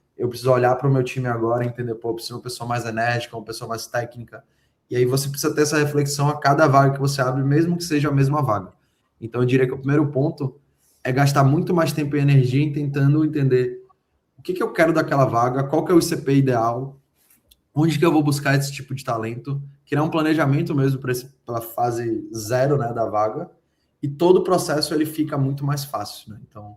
olhar para o meu time agora e entender, pô, eu preciso de uma pessoa mais enérgica, uma pessoa mais técnica. E aí você precisa ter essa reflexão a cada vaga que você abre, mesmo que seja a mesma vaga. Então eu diria que o primeiro ponto é gastar muito mais tempo e energia em tentando entender o que eu quero daquela vaga, qual que é o ICP ideal, onde que eu vou buscar esse tipo de talento, criar um planejamento mesmo para a fase zero, né, da vaga, e todo o processo ele fica muito mais fácil, né? Então,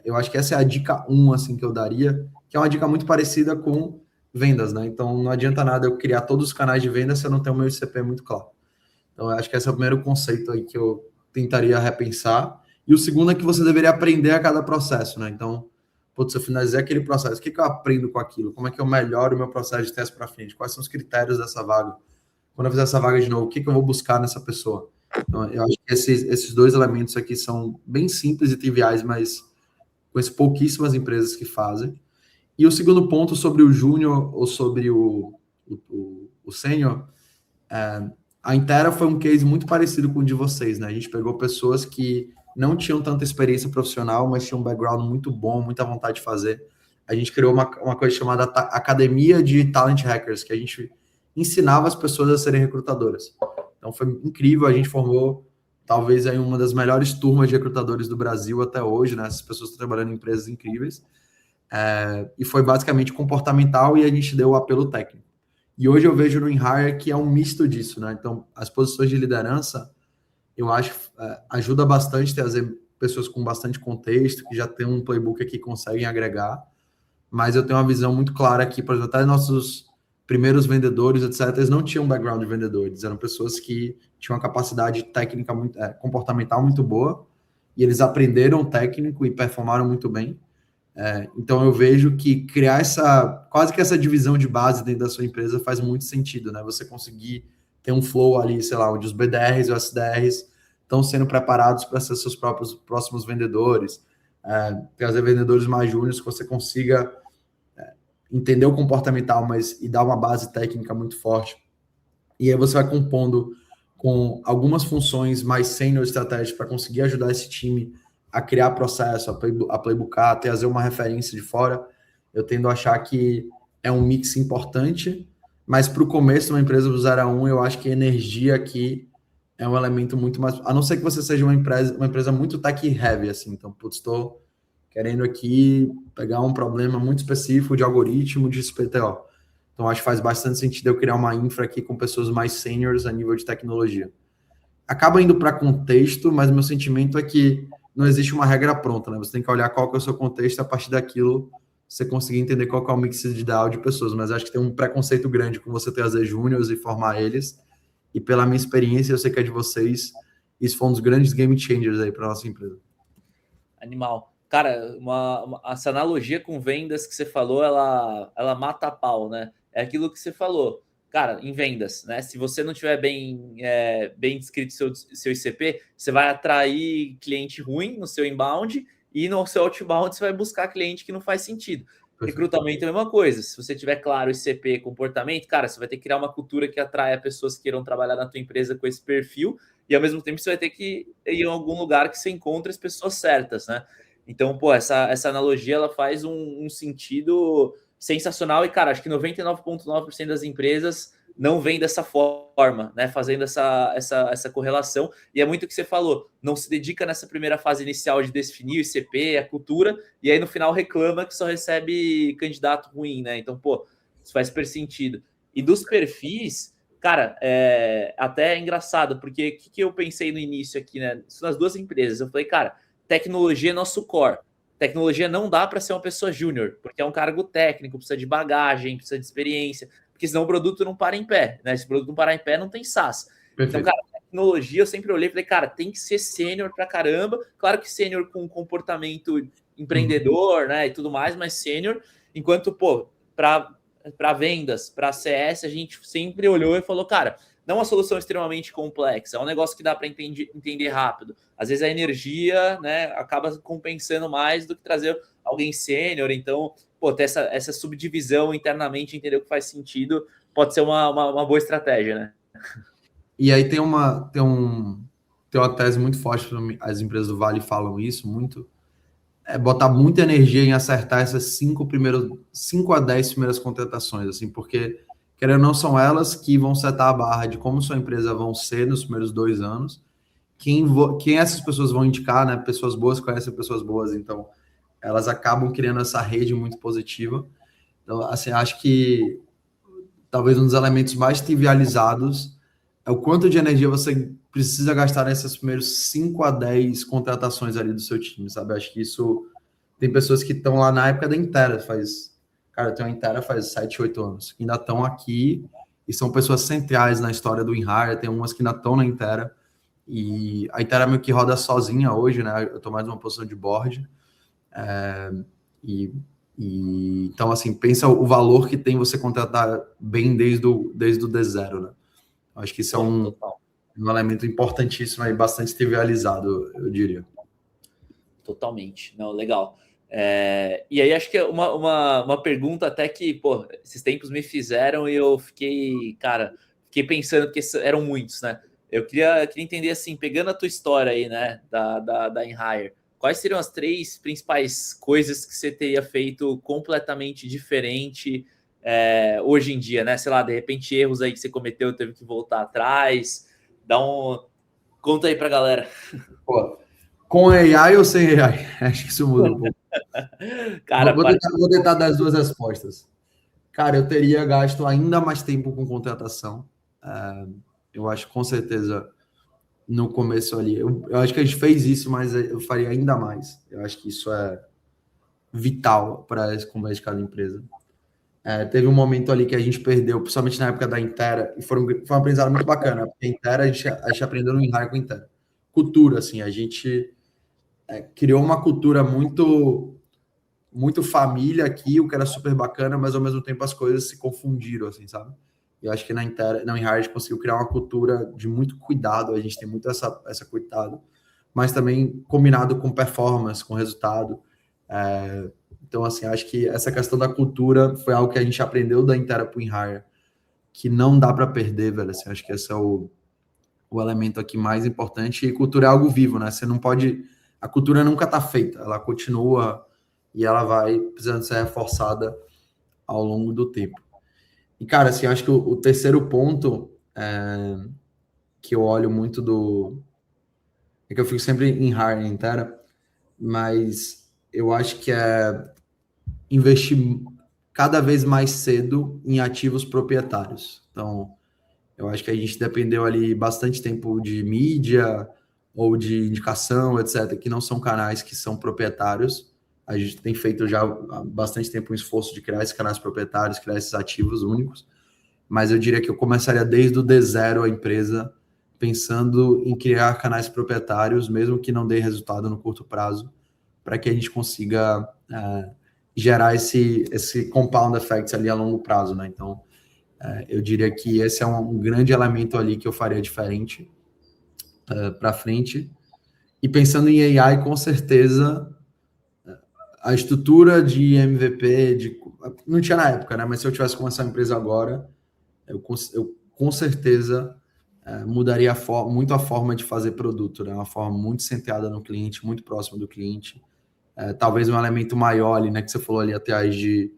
eu acho que essa é a dica 1, assim, que eu daria, que é uma dica muito parecida com vendas, né? Então, não adianta nada eu criar todos os canais de venda se eu não tenho o meu ICP muito claro. Então, eu acho que esse é o primeiro conceito aí que eu tentaria repensar. E o segundo é que você deveria aprender a cada processo, né? Então, putz, se eu finalizar aquele processo, o que eu aprendo com aquilo? Como é que eu melhoro o meu processo de teste para frente? Quais são os critérios dessa vaga? Quando eu fizer essa vaga de novo, o que eu vou buscar nessa pessoa? Então, eu acho que esses dois elementos aqui são bem simples e triviais, mas conheço pouquíssimas empresas que fazem. E o segundo ponto sobre o júnior ou sobre o sênior, a Intera foi um case muito parecido com o de vocês, né? A gente pegou pessoas que não tinham tanta experiência profissional, mas tinham um background muito bom, muita vontade de fazer. A gente criou uma coisa chamada Academia de Talent Hackers, que a gente ensinava as pessoas a serem recrutadoras. Então foi incrível, a gente formou talvez aí uma das melhores turmas de recrutadores do Brasil até hoje, né? Essas pessoas estão trabalhando em empresas incríveis. E foi basicamente comportamental e a gente deu o apelo técnico. E hoje eu vejo no InHire que é um misto disso, né? Então, as posições de liderança, eu acho, ajuda bastante trazer pessoas com bastante contexto, que já tem um playbook aqui que conseguem agregar, mas eu tenho uma visão muito clara aqui, por exemplo, até nossos primeiros vendedores, etc., eles não tinham background de vendedores, eram pessoas que tinham uma capacidade técnica, muito, comportamental muito boa, e eles aprenderam técnico e performaram muito bem. Então eu vejo que criar quase que essa divisão de base dentro da sua empresa faz muito sentido, né? Você conseguir ter um flow ali, sei lá, onde os BDRs e os SDRs estão sendo preparados para ser seus próprios próximos vendedores, trazer vendedores mais júniores que você consiga entender o comportamental, e dar uma base técnica muito forte. E aí você vai compondo com algumas funções mais sênior estratégicas para conseguir ajudar esse time a criar processo, a playbooker, trazer uma referência de fora. Eu tendo a achar que é um mix importante, mas para o começo de uma empresa do 0 a 1, eu acho que a energia aqui é um elemento muito mais... A não ser que você seja uma empresa muito tech-heavy, assim. Então, putz, estou querendo aqui pegar um problema muito específico de algoritmo de SPTO. Então, acho que faz bastante sentido eu criar uma infra aqui com pessoas mais seniors a nível de tecnologia. Acaba indo para contexto, mas meu sentimento é que não existe uma regra pronta, né? Você tem que olhar qual que é o seu contexto e a partir daquilo você conseguir entender qual que é o mix ideal de pessoas. Mas acho que tem um preconceito grande com você trazer júniors e formar eles. E pela minha experiência, eu sei que é de vocês, isso foi um dos grandes game changers aí para nossa empresa. Animal. Cara, essa analogia com vendas que você falou, ela mata a pau, né? É aquilo que você falou. Cara, em vendas, né? Se você não tiver bem descrito seu ICP, você vai atrair cliente ruim no seu inbound e no seu outbound você vai buscar cliente que não faz sentido. Recrutamento é a mesma coisa. Se você tiver claro ICP, comportamento, cara, você vai ter que criar uma cultura que atraia pessoas que queiram trabalhar na tua empresa com esse perfil e ao mesmo tempo você vai ter que ir em algum lugar que você encontre as pessoas certas, né? Então, pô, essa analogia ela faz um sentido sensacional e, cara, acho que 99,9% das empresas não vem dessa forma, né? Fazendo essa correlação. E é muito o que você falou, não se dedica nessa primeira fase inicial de definir o ICP, a cultura, e aí no final reclama que só recebe candidato ruim, né? Então, pô, isso faz super sentido. E dos perfis, Cara, até é engraçado, porque o que eu pensei no início aqui, né? Nas duas empresas, eu falei, cara, tecnologia é nosso core. Tecnologia não dá para ser uma pessoa júnior, porque é um cargo técnico, precisa de bagagem, precisa de experiência, porque senão o produto não para em pé, né? Se o produto não parar em pé, não tem SaaS. Então, cara, tecnologia, eu sempre olhei e falei, cara, tem que ser sênior pra caramba. Claro que sênior com comportamento empreendedor, né, e tudo mais, mas sênior, enquanto, pô, para vendas, para CS, a gente sempre olhou e falou, cara, não é uma solução extremamente complexa, é um negócio que dá para entender rápido. Às vezes a energia, né, acaba compensando mais do que trazer alguém sênior. Então, pô, ter essa subdivisão internamente, entender o que faz sentido, pode ser uma boa estratégia, né? E aí tem uma tese muito forte, as empresas do Vale falam isso muito, botar muita energia em acertar essas 5 a 10 primeiras contratações, assim, porque, querendo ou não, são elas que vão setar a barra de como sua empresa vão ser nos primeiros 2 anos, quem essas pessoas vão indicar, né? Pessoas boas conhecem pessoas boas, então elas acabam criando essa rede muito positiva. Então, assim, acho que talvez um dos elementos mais trivializados é o quanto de energia você precisa gastar nessas primeiros 5 a 10 contratações ali do seu time, sabe? Acho que isso tem pessoas que estão lá na época da Intera, cara, eu tenho a Intera faz 7, 8 anos, que ainda estão aqui e são pessoas centrais na história do InHire, tem umas que ainda estão na Intera, e a Intera meio que roda sozinha hoje, né? Eu estou mais numa posição de board, e então, assim, pensa o valor que tem você contratar bem desde o D0, né? Acho que isso é um elemento importantíssimo e bastante trivializado, eu diria. Totalmente. Não, legal. E aí acho que é uma pergunta até que, pô, esses tempos me fizeram e eu fiquei pensando, porque eram muitos, né? Eu queria entender, assim, pegando a tua história aí, né, da InHire, quais seriam as 3 principais coisas que você teria feito completamente diferente hoje em dia, né? Sei lá, de repente erros aí que você cometeu, teve que voltar atrás. Conta aí pra galera. Pô, com AI ou sem AI? Acho que isso muda um pouco. Cara, vou tentar dar as duas respostas. Cara, eu teria gasto ainda mais tempo com contratação. Eu acho com certeza no começo ali. Eu acho que a gente fez isso, mas eu faria ainda mais. Eu acho que isso é vital para esse começo de cada empresa. Teve um momento ali que a gente perdeu, principalmente na época da Intera, e foi um aprendizado muito bacana, porque a Intera, a gente aprendeu no InHire com a Intera. Cultura, assim, a gente criou uma cultura muito família aqui, o que era super bacana, mas ao mesmo tempo as coisas se confundiram, assim, sabe? E eu acho que na InHire a gente conseguiu criar uma cultura de muito cuidado, a gente tem muito essa cuidado, mas também combinado com performance, com resultado. Então, assim, acho que essa questão da cultura foi algo que a gente aprendeu da Intera para o InHire, que não dá para perder, velho. Assim, acho que esse é o elemento aqui mais importante. E cultura é algo vivo, né? Você não pode... A cultura nunca está feita, ela continua e ela vai precisando ser reforçada ao longo do tempo. E, cara, assim, acho que o terceiro ponto que eu olho muito é que eu fico sempre em hiring Intera, mas eu acho que é investir cada vez mais cedo em ativos proprietários. Então, eu acho que a gente dependeu ali bastante tempo de mídia ou de indicação, etc., que não são canais que são proprietários. A gente tem feito já há bastante tempo um esforço de criar esses canais proprietários, criar esses ativos únicos, mas eu diria que eu começaria desde o D0 a empresa, pensando em criar canais proprietários, mesmo que não dê resultado no curto prazo, para que a gente consiga gerar esse compound effect ali a longo prazo, né? Então, eu diria que esse é um grande elemento ali que eu faria diferente para frente. E pensando em AI, com certeza, a estrutura de MVP, não tinha na época, né? Mas se eu tivesse começado a empresa agora, eu com certeza mudaria muito a forma de fazer produto, né? Uma forma muito centrada no cliente, muito próxima do cliente. Talvez um elemento maior ali, né? Que você falou ali atrás de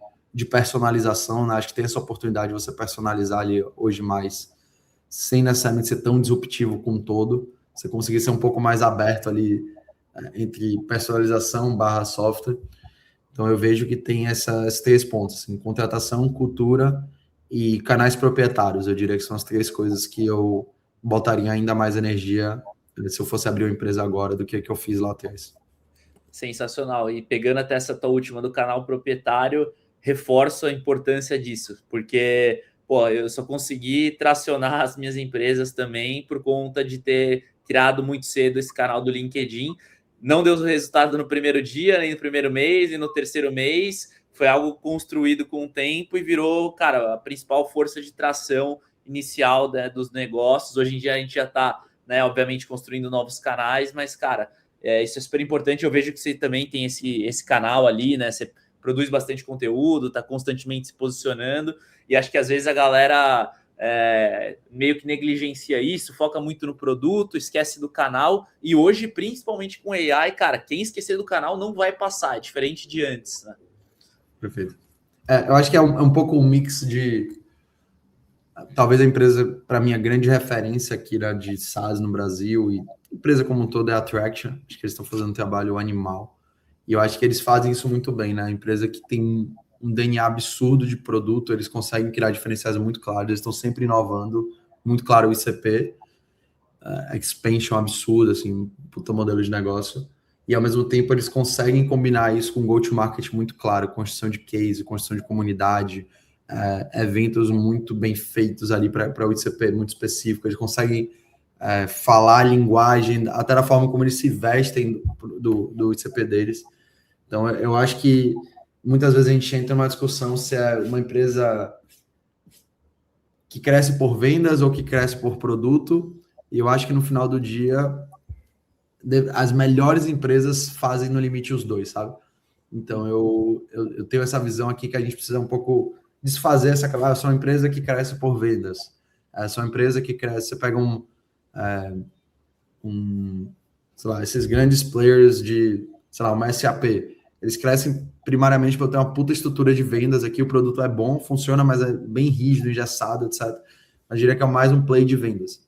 personalização, né? Acho que tem essa oportunidade de você personalizar ali hoje mais, sem necessariamente ser tão disruptivo com todo. Você conseguir ser um pouco mais aberto ali entre personalização / software. Então eu vejo que tem esses 3 pontos, assim, contratação, cultura e canais proprietários. Eu diria que são as 3 coisas que eu botaria ainda mais energia se eu fosse abrir uma empresa agora do que eu fiz lá atrás. Sensacional. E pegando até essa tua última do canal proprietário, reforço a importância disso, porque pô, eu só consegui tracionar as minhas empresas também por conta de ter criado muito cedo esse canal do LinkedIn. Não deu resultado no primeiro dia, nem no primeiro mês, e no terceiro mês. Foi algo construído com o tempo e virou, cara, a principal força de tração inicial, né, dos negócios. Hoje em dia a gente já está, né, obviamente, construindo novos canais, mas, cara, isso é super importante. Eu vejo que você também tem esse canal ali, né? Você produz bastante conteúdo, está constantemente se posicionando, e acho que às vezes a galera meio que negligencia isso, foca muito no produto, esquece do canal, e hoje, principalmente com AI, cara, quem esquecer do canal não vai passar, é diferente de antes, né? Perfeito. Eu acho que é um pouco um mix de... Talvez a empresa, para mim, a grande referência aqui, né, de SaaS no Brasil, e empresa como um todo, é a Traction. Acho que eles estão fazendo um trabalho animal. E eu acho que eles fazem isso muito bem, né? A empresa que tem um DNA absurdo de produto, eles conseguem criar diferenciais muito claros, eles estão sempre inovando, muito claro o ICP, expansion absurdo, assim, puta modelo de negócio. E ao mesmo tempo eles conseguem combinar isso com um go-to-market muito claro, construção de case, construção de comunidade, eventos muito bem feitos ali para o ICP muito específico. Eles conseguem falar a linguagem, até da forma como eles se vestem do ICP deles. Então, eu acho que muitas vezes a gente entra numa discussão se é uma empresa que cresce por vendas ou que cresce por produto. E eu acho que no final do dia, as melhores empresas fazem no limite os dois, sabe? Então, eu tenho essa visão aqui que a gente precisa um pouco desfazer essa... Eu sou uma empresa que cresce por vendas. Sou uma empresa que cresce... Você pega sei lá, esses grandes players de, sei lá, uma SAP. Eles crescem primariamente para ter uma puta estrutura de vendas aqui, o produto é bom, funciona, mas é bem rígido, engessado, etc. Eu diria que é mais um play de vendas.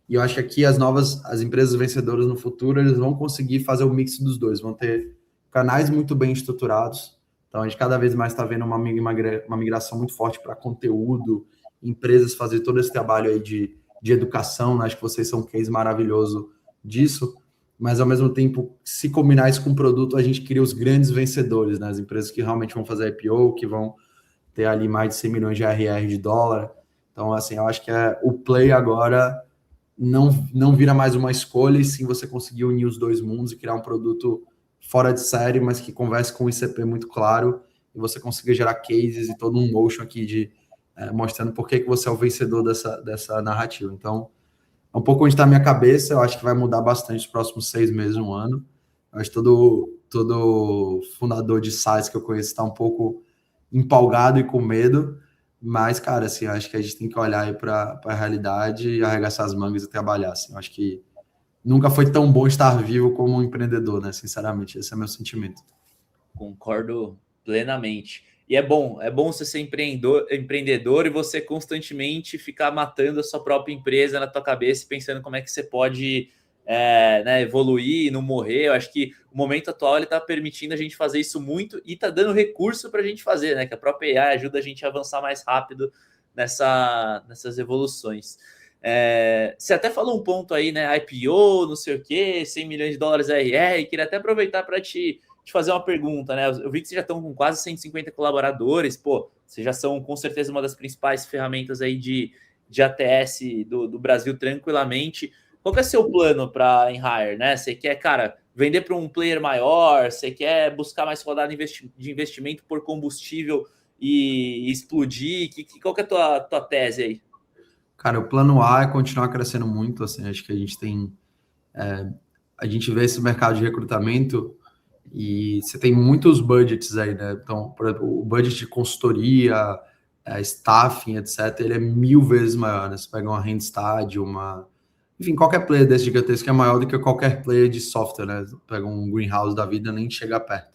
E eu acho que aqui as empresas vencedoras no futuro, eles vão conseguir fazer o mix dos dois, vão ter canais muito bem estruturados. Então, a gente cada vez mais está vendo uma migração muito forte para conteúdo, empresas fazer todo esse trabalho aí de educação, né? Acho que vocês são um case maravilhoso disso, mas ao mesmo tempo, se combinar isso com o produto, a gente cria os grandes vencedores, né? As empresas que realmente vão fazer IPO, que vão ter ali mais de 100 milhões de RR de dólar. Então, assim, eu acho que o play agora não vira mais uma escolha, e sim você conseguir unir os dois mundos e criar um produto fora de série, mas que converse com o ICP muito claro, e você consiga gerar cases e todo um motion aqui de mostrando por que você é o vencedor dessa narrativa. Então, é um pouco onde está a minha cabeça. Eu acho que vai mudar bastante nos próximos 6 meses, um ano. Eu acho que todo fundador de SaaS que eu conheço está um pouco empolgado e com medo, mas, cara, assim, eu acho que a gente tem que olhar aí para a realidade e arregaçar as mangas e trabalhar, assim. Eu acho que nunca foi tão bom estar vivo como um empreendedor, né? Sinceramente, esse é meu sentimento. Concordo plenamente. E é bom você ser empreendedor e você constantemente ficar matando a sua própria empresa na tua cabeça, pensando como é que você pode né, evoluir, não morrer. Eu acho que o momento atual está permitindo a gente fazer isso muito e está dando recurso para a gente fazer, né? Que a própria AI ajuda a gente a avançar mais rápido nessas evoluções. Você até falou um ponto aí, né? IPO, não sei o quê, 100 milhões de dólares RR. Queria até aproveitar para te fazer uma pergunta, né? Eu vi que vocês já estão com quase 150 colaboradores, pô, vocês já são com certeza uma das principais ferramentas aí de ATS do Brasil tranquilamente. Qual que é seu plano para Emhire, né? Você quer, cara, vender para um player maior? Você quer buscar mais rodada de investimento por combustível e explodir? Qual que é a tua tese aí? Cara, o plano A é continuar crescendo muito, assim, acho que a gente tem... a gente vê esse mercado de recrutamento e você tem muitos budgets aí, né? Então, por exemplo, o budget de consultoria, staffing, etc., ele é 1000 vezes maior, né? Você pega uma Randstad, enfim, qualquer player desse gigantesco é maior do que qualquer player de software, né? Pega um Greenhouse da vida, nem chega perto.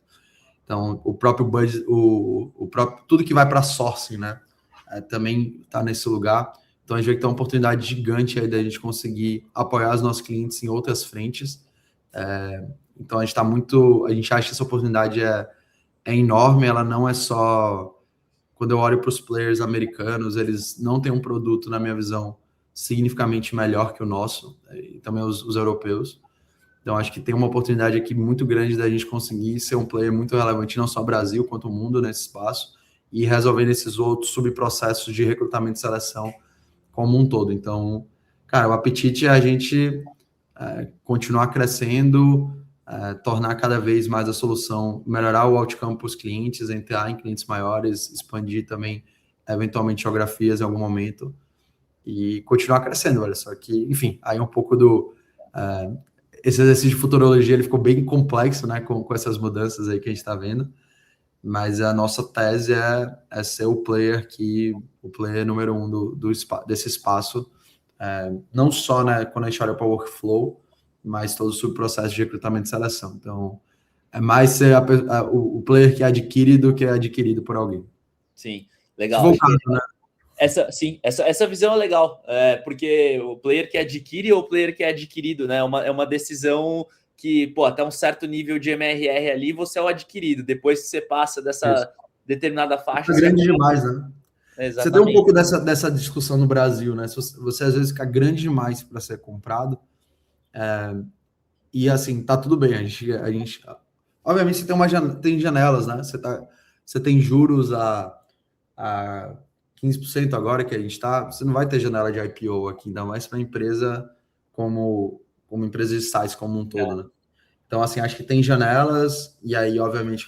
Então, o próprio budget, o próprio, tudo que vai para sourcing, né? Também está nesse lugar. Então, a gente vê que tem uma oportunidade gigante aí da gente conseguir apoiar os nossos clientes em outras frentes. Então, a gente acha que essa oportunidade é enorme. Ela não é só quando eu olho para os players americanos, eles não têm um produto, na minha visão, significativamente melhor que o nosso, e também os europeus. Então, acho que tem uma oportunidade aqui muito grande da gente conseguir ser um player muito relevante, não só no Brasil, quanto o mundo nesse espaço, e resolver esses outros subprocessos de recrutamento e seleção como um todo. Então, cara, o apetite é a gente continuar crescendo, tornar cada vez mais a solução, melhorar o outcome para os clientes, entrar em clientes maiores, expandir também, eventualmente, geografias em algum momento, e continuar crescendo, olha só que, enfim, aí um pouco do... esse exercício de futurologia, ele ficou bem complexo, né, com essas mudanças aí que a gente está vendo, mas a nossa tese é ser o player número um desse espaço, não só, né, quando a gente olha para o workflow, mas todo o subprocesso de recrutamento e seleção. Então, é mais ser o player que adquire do que é adquirido por alguém. Sim, legal. Se for o caso, né? Essa visão é legal, porque o player que adquire ou o player que é adquirido, né? É uma decisão que, pô, até um certo nível de MRR ali, você é o adquirido. Depois que você passa dessa determinada faixa... É grande demais, né? Exatamente. Você tem um pouco dessa discussão no Brasil, né? Você às vezes fica grande demais para ser comprado, e assim, tá tudo bem. A gente obviamente, você tem janelas, né? Você tem juros a 15% agora que a gente está. Você não vai ter janela de IPO aqui, ainda mais para empresa como empresa de sites como um todo, né? Então, assim, acho que tem janelas, e aí, obviamente,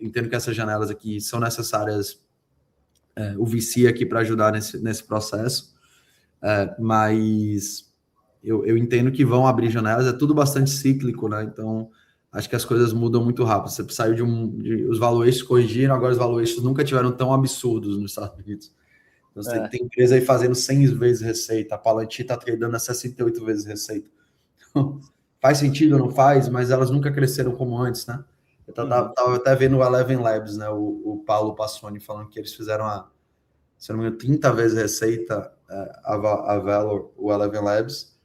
entendo que essas janelas aqui são necessárias, o VC aqui para ajudar nesse processo, mas eu entendo que vão abrir janelas, é tudo bastante cíclico, né? Então, acho que as coisas mudam muito rápido. Você saiu os valuations corrigiram, agora os valuations nunca tiveram tão absurdos nos Estados Unidos. Então, tem empresa aí fazendo 100 vezes receita, a Palantir está tradando a 68 vezes receita. Faz sentido ou não faz, mas elas nunca cresceram como antes, né? Eu tava até vendo o Eleven Labs, né? O Paulo Passoni falando que eles fizeram se não me engano, 30 vezes receita a Valor, o Eleven Labs,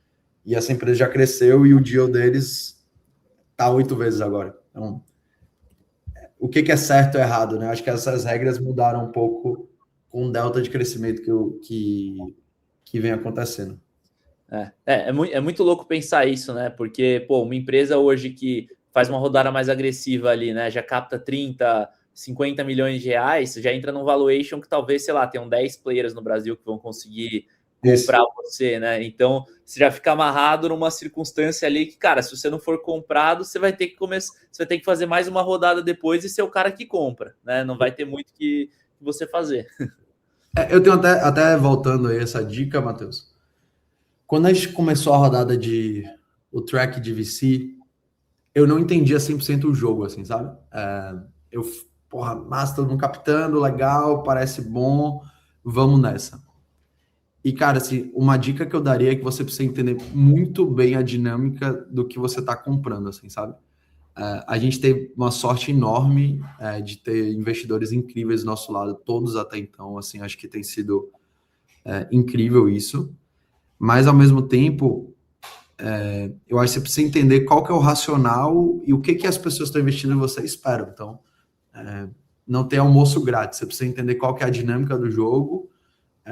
e essa empresa já cresceu e o deal deles tá 8 vezes agora. Então, o que é certo ou errado, né? Acho que essas regras mudaram um pouco com o delta de crescimento que vem acontecendo. É muito louco pensar isso, né? Porque, pô, uma empresa hoje que faz uma rodada mais agressiva ali, né? Já capta 30, 50 milhões de reais, já entra num valuation que talvez, sei lá, tenham 10 players no Brasil que vão conseguir comprar você, né? Então, você já fica amarrado numa circunstância ali que, cara, se você não for comprado, você vai ter que você vai ter que fazer mais uma rodada depois e ser o cara que compra, né? Não vai ter muito que você fazer. Eu tenho até voltando aí essa dica, Matheus. Quando a gente começou a rodada o track de VC, eu não entendia 100% o jogo, assim, sabe? Porra, massa, todo mundo captando, legal, parece bom, vamos nessa. E, cara, assim, uma dica que eu daria é que você precisa entender muito bem a dinâmica do que você está comprando, assim, sabe? A gente teve uma sorte enorme de ter investidores incríveis do nosso lado, todos até então, assim, acho que tem sido incrível isso. Mas, ao mesmo tempo, eu acho que você precisa entender qual que é o racional e o que as pessoas estão investindo em você esperam. Então, não tem almoço grátis. Você precisa entender qual que é a dinâmica do jogo,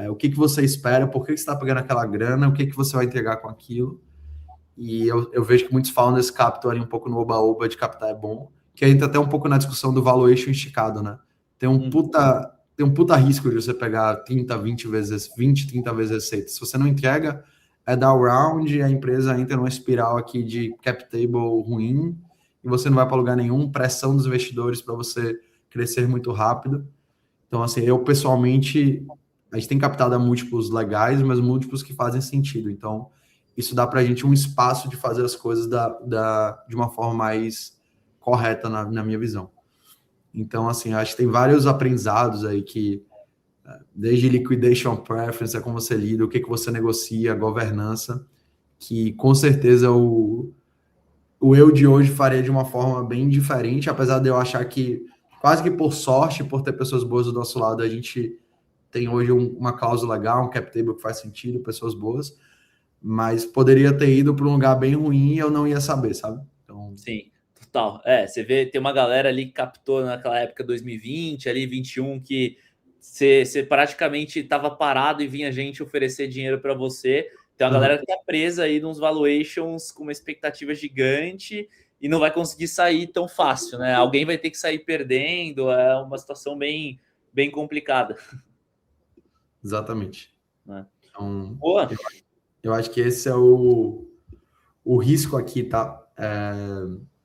o que você espera, por que você está pagando aquela grana, o que você vai entregar com aquilo. E eu vejo que muitos founders captam ali um pouco no oba-oba de captar é bom, que entra até um pouco na discussão do valuation esticado, né? Tem um puta risco de você pegar 30 vezes receita. Se você não entrega, dar o round, a empresa entra numa espiral aqui de cap table ruim, e você não vai para lugar nenhum, pressão dos investidores para você crescer muito rápido. Então, assim, eu pessoalmente, a gente tem captado a múltiplos legais, mas múltiplos que fazem sentido. Então, isso dá para a gente um espaço de fazer as coisas de uma forma mais correta, na minha visão. Então, assim, acho que tem vários aprendizados aí que, desde liquidation preference, é como você lida, o que você negocia, governança, que com certeza o eu de hoje faria de uma forma bem diferente, apesar de eu achar que, quase que por sorte, por ter pessoas boas do nosso lado, a gente tem hoje uma cláusula legal, um cap table que faz sentido, pessoas boas, mas poderia ter ido para um lugar bem ruim e eu não ia saber, sabe? Então... Sim, total. Você vê, tem uma galera ali que captou naquela época 2020, ali 21, que você praticamente estava parado e vinha gente oferecer dinheiro para você. Tem uma galera que está presa aí nos valuations com uma expectativa gigante e não vai conseguir sair tão fácil, né? Alguém vai ter que sair perdendo, é uma situação bem complicada. Exatamente. Então, Boa. eu acho que esse é o risco aqui, tá?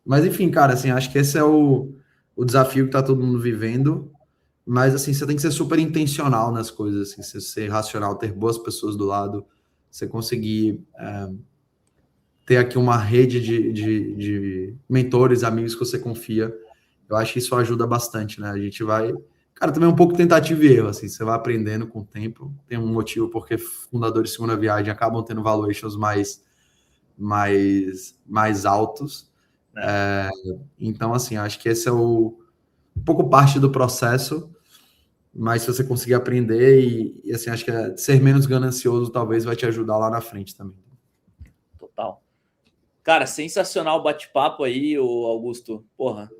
Mas enfim, cara, assim, acho que esse é o desafio que tá todo mundo vivendo. Mas assim, você tem que ser super intencional nas coisas, assim, você ser racional, ter boas pessoas do lado, você conseguir ter aqui uma rede de mentores, amigos que você confia. Eu acho que isso ajuda bastante, né? A gente vai. Cara, também é um pouco tentativa e erro, assim, você vai aprendendo com o tempo. Tem um motivo porque fundadores de segunda viagem acabam tendo valuations mais altos. Então, assim, acho que esse é um pouco parte do processo, mas se você conseguir aprender e assim, acho que ser menos ganancioso talvez vai te ajudar lá na frente também. Total. Cara, sensacional o bate-papo aí, o Augusto. Porra,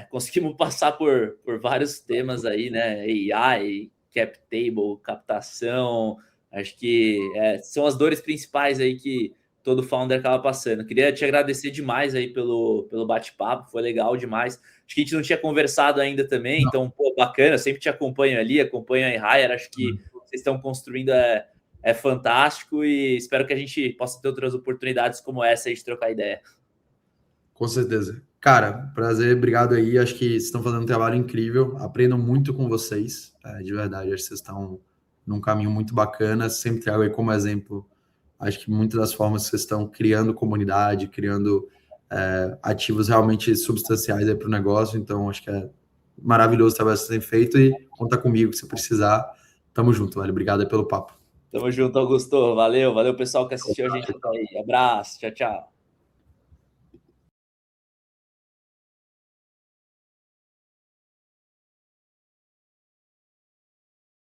conseguimos passar por vários temas aí, né? AI, cap table, captação. Acho que são as dores principais aí que todo founder acaba passando. Queria te agradecer demais aí pelo bate-papo, foi legal demais. Acho que a gente não tinha conversado ainda também, então, pô, bacana. Eu sempre te acompanho ali, acompanho a iHire. Acho que vocês estão construindo fantástico e espero que a gente possa ter outras oportunidades como essa aí de trocar ideia. Com certeza. Cara, prazer, obrigado aí. Acho que vocês estão fazendo um trabalho incrível. Aprendo muito com vocês, de verdade. Acho que vocês estão num caminho muito bacana. Sempre trago aí como exemplo. Acho que muitas das formas que vocês estão criando comunidade, criando ativos realmente substanciais aí para o negócio. Então, acho que é maravilhoso o trabalho que vocês têm feito e conta comigo se precisar. Tamo junto, velho. Obrigado aí pelo papo. Tamo junto, Augusto. Valeu, pessoal que assistiu a gente aí. Abraço, tchau, tchau.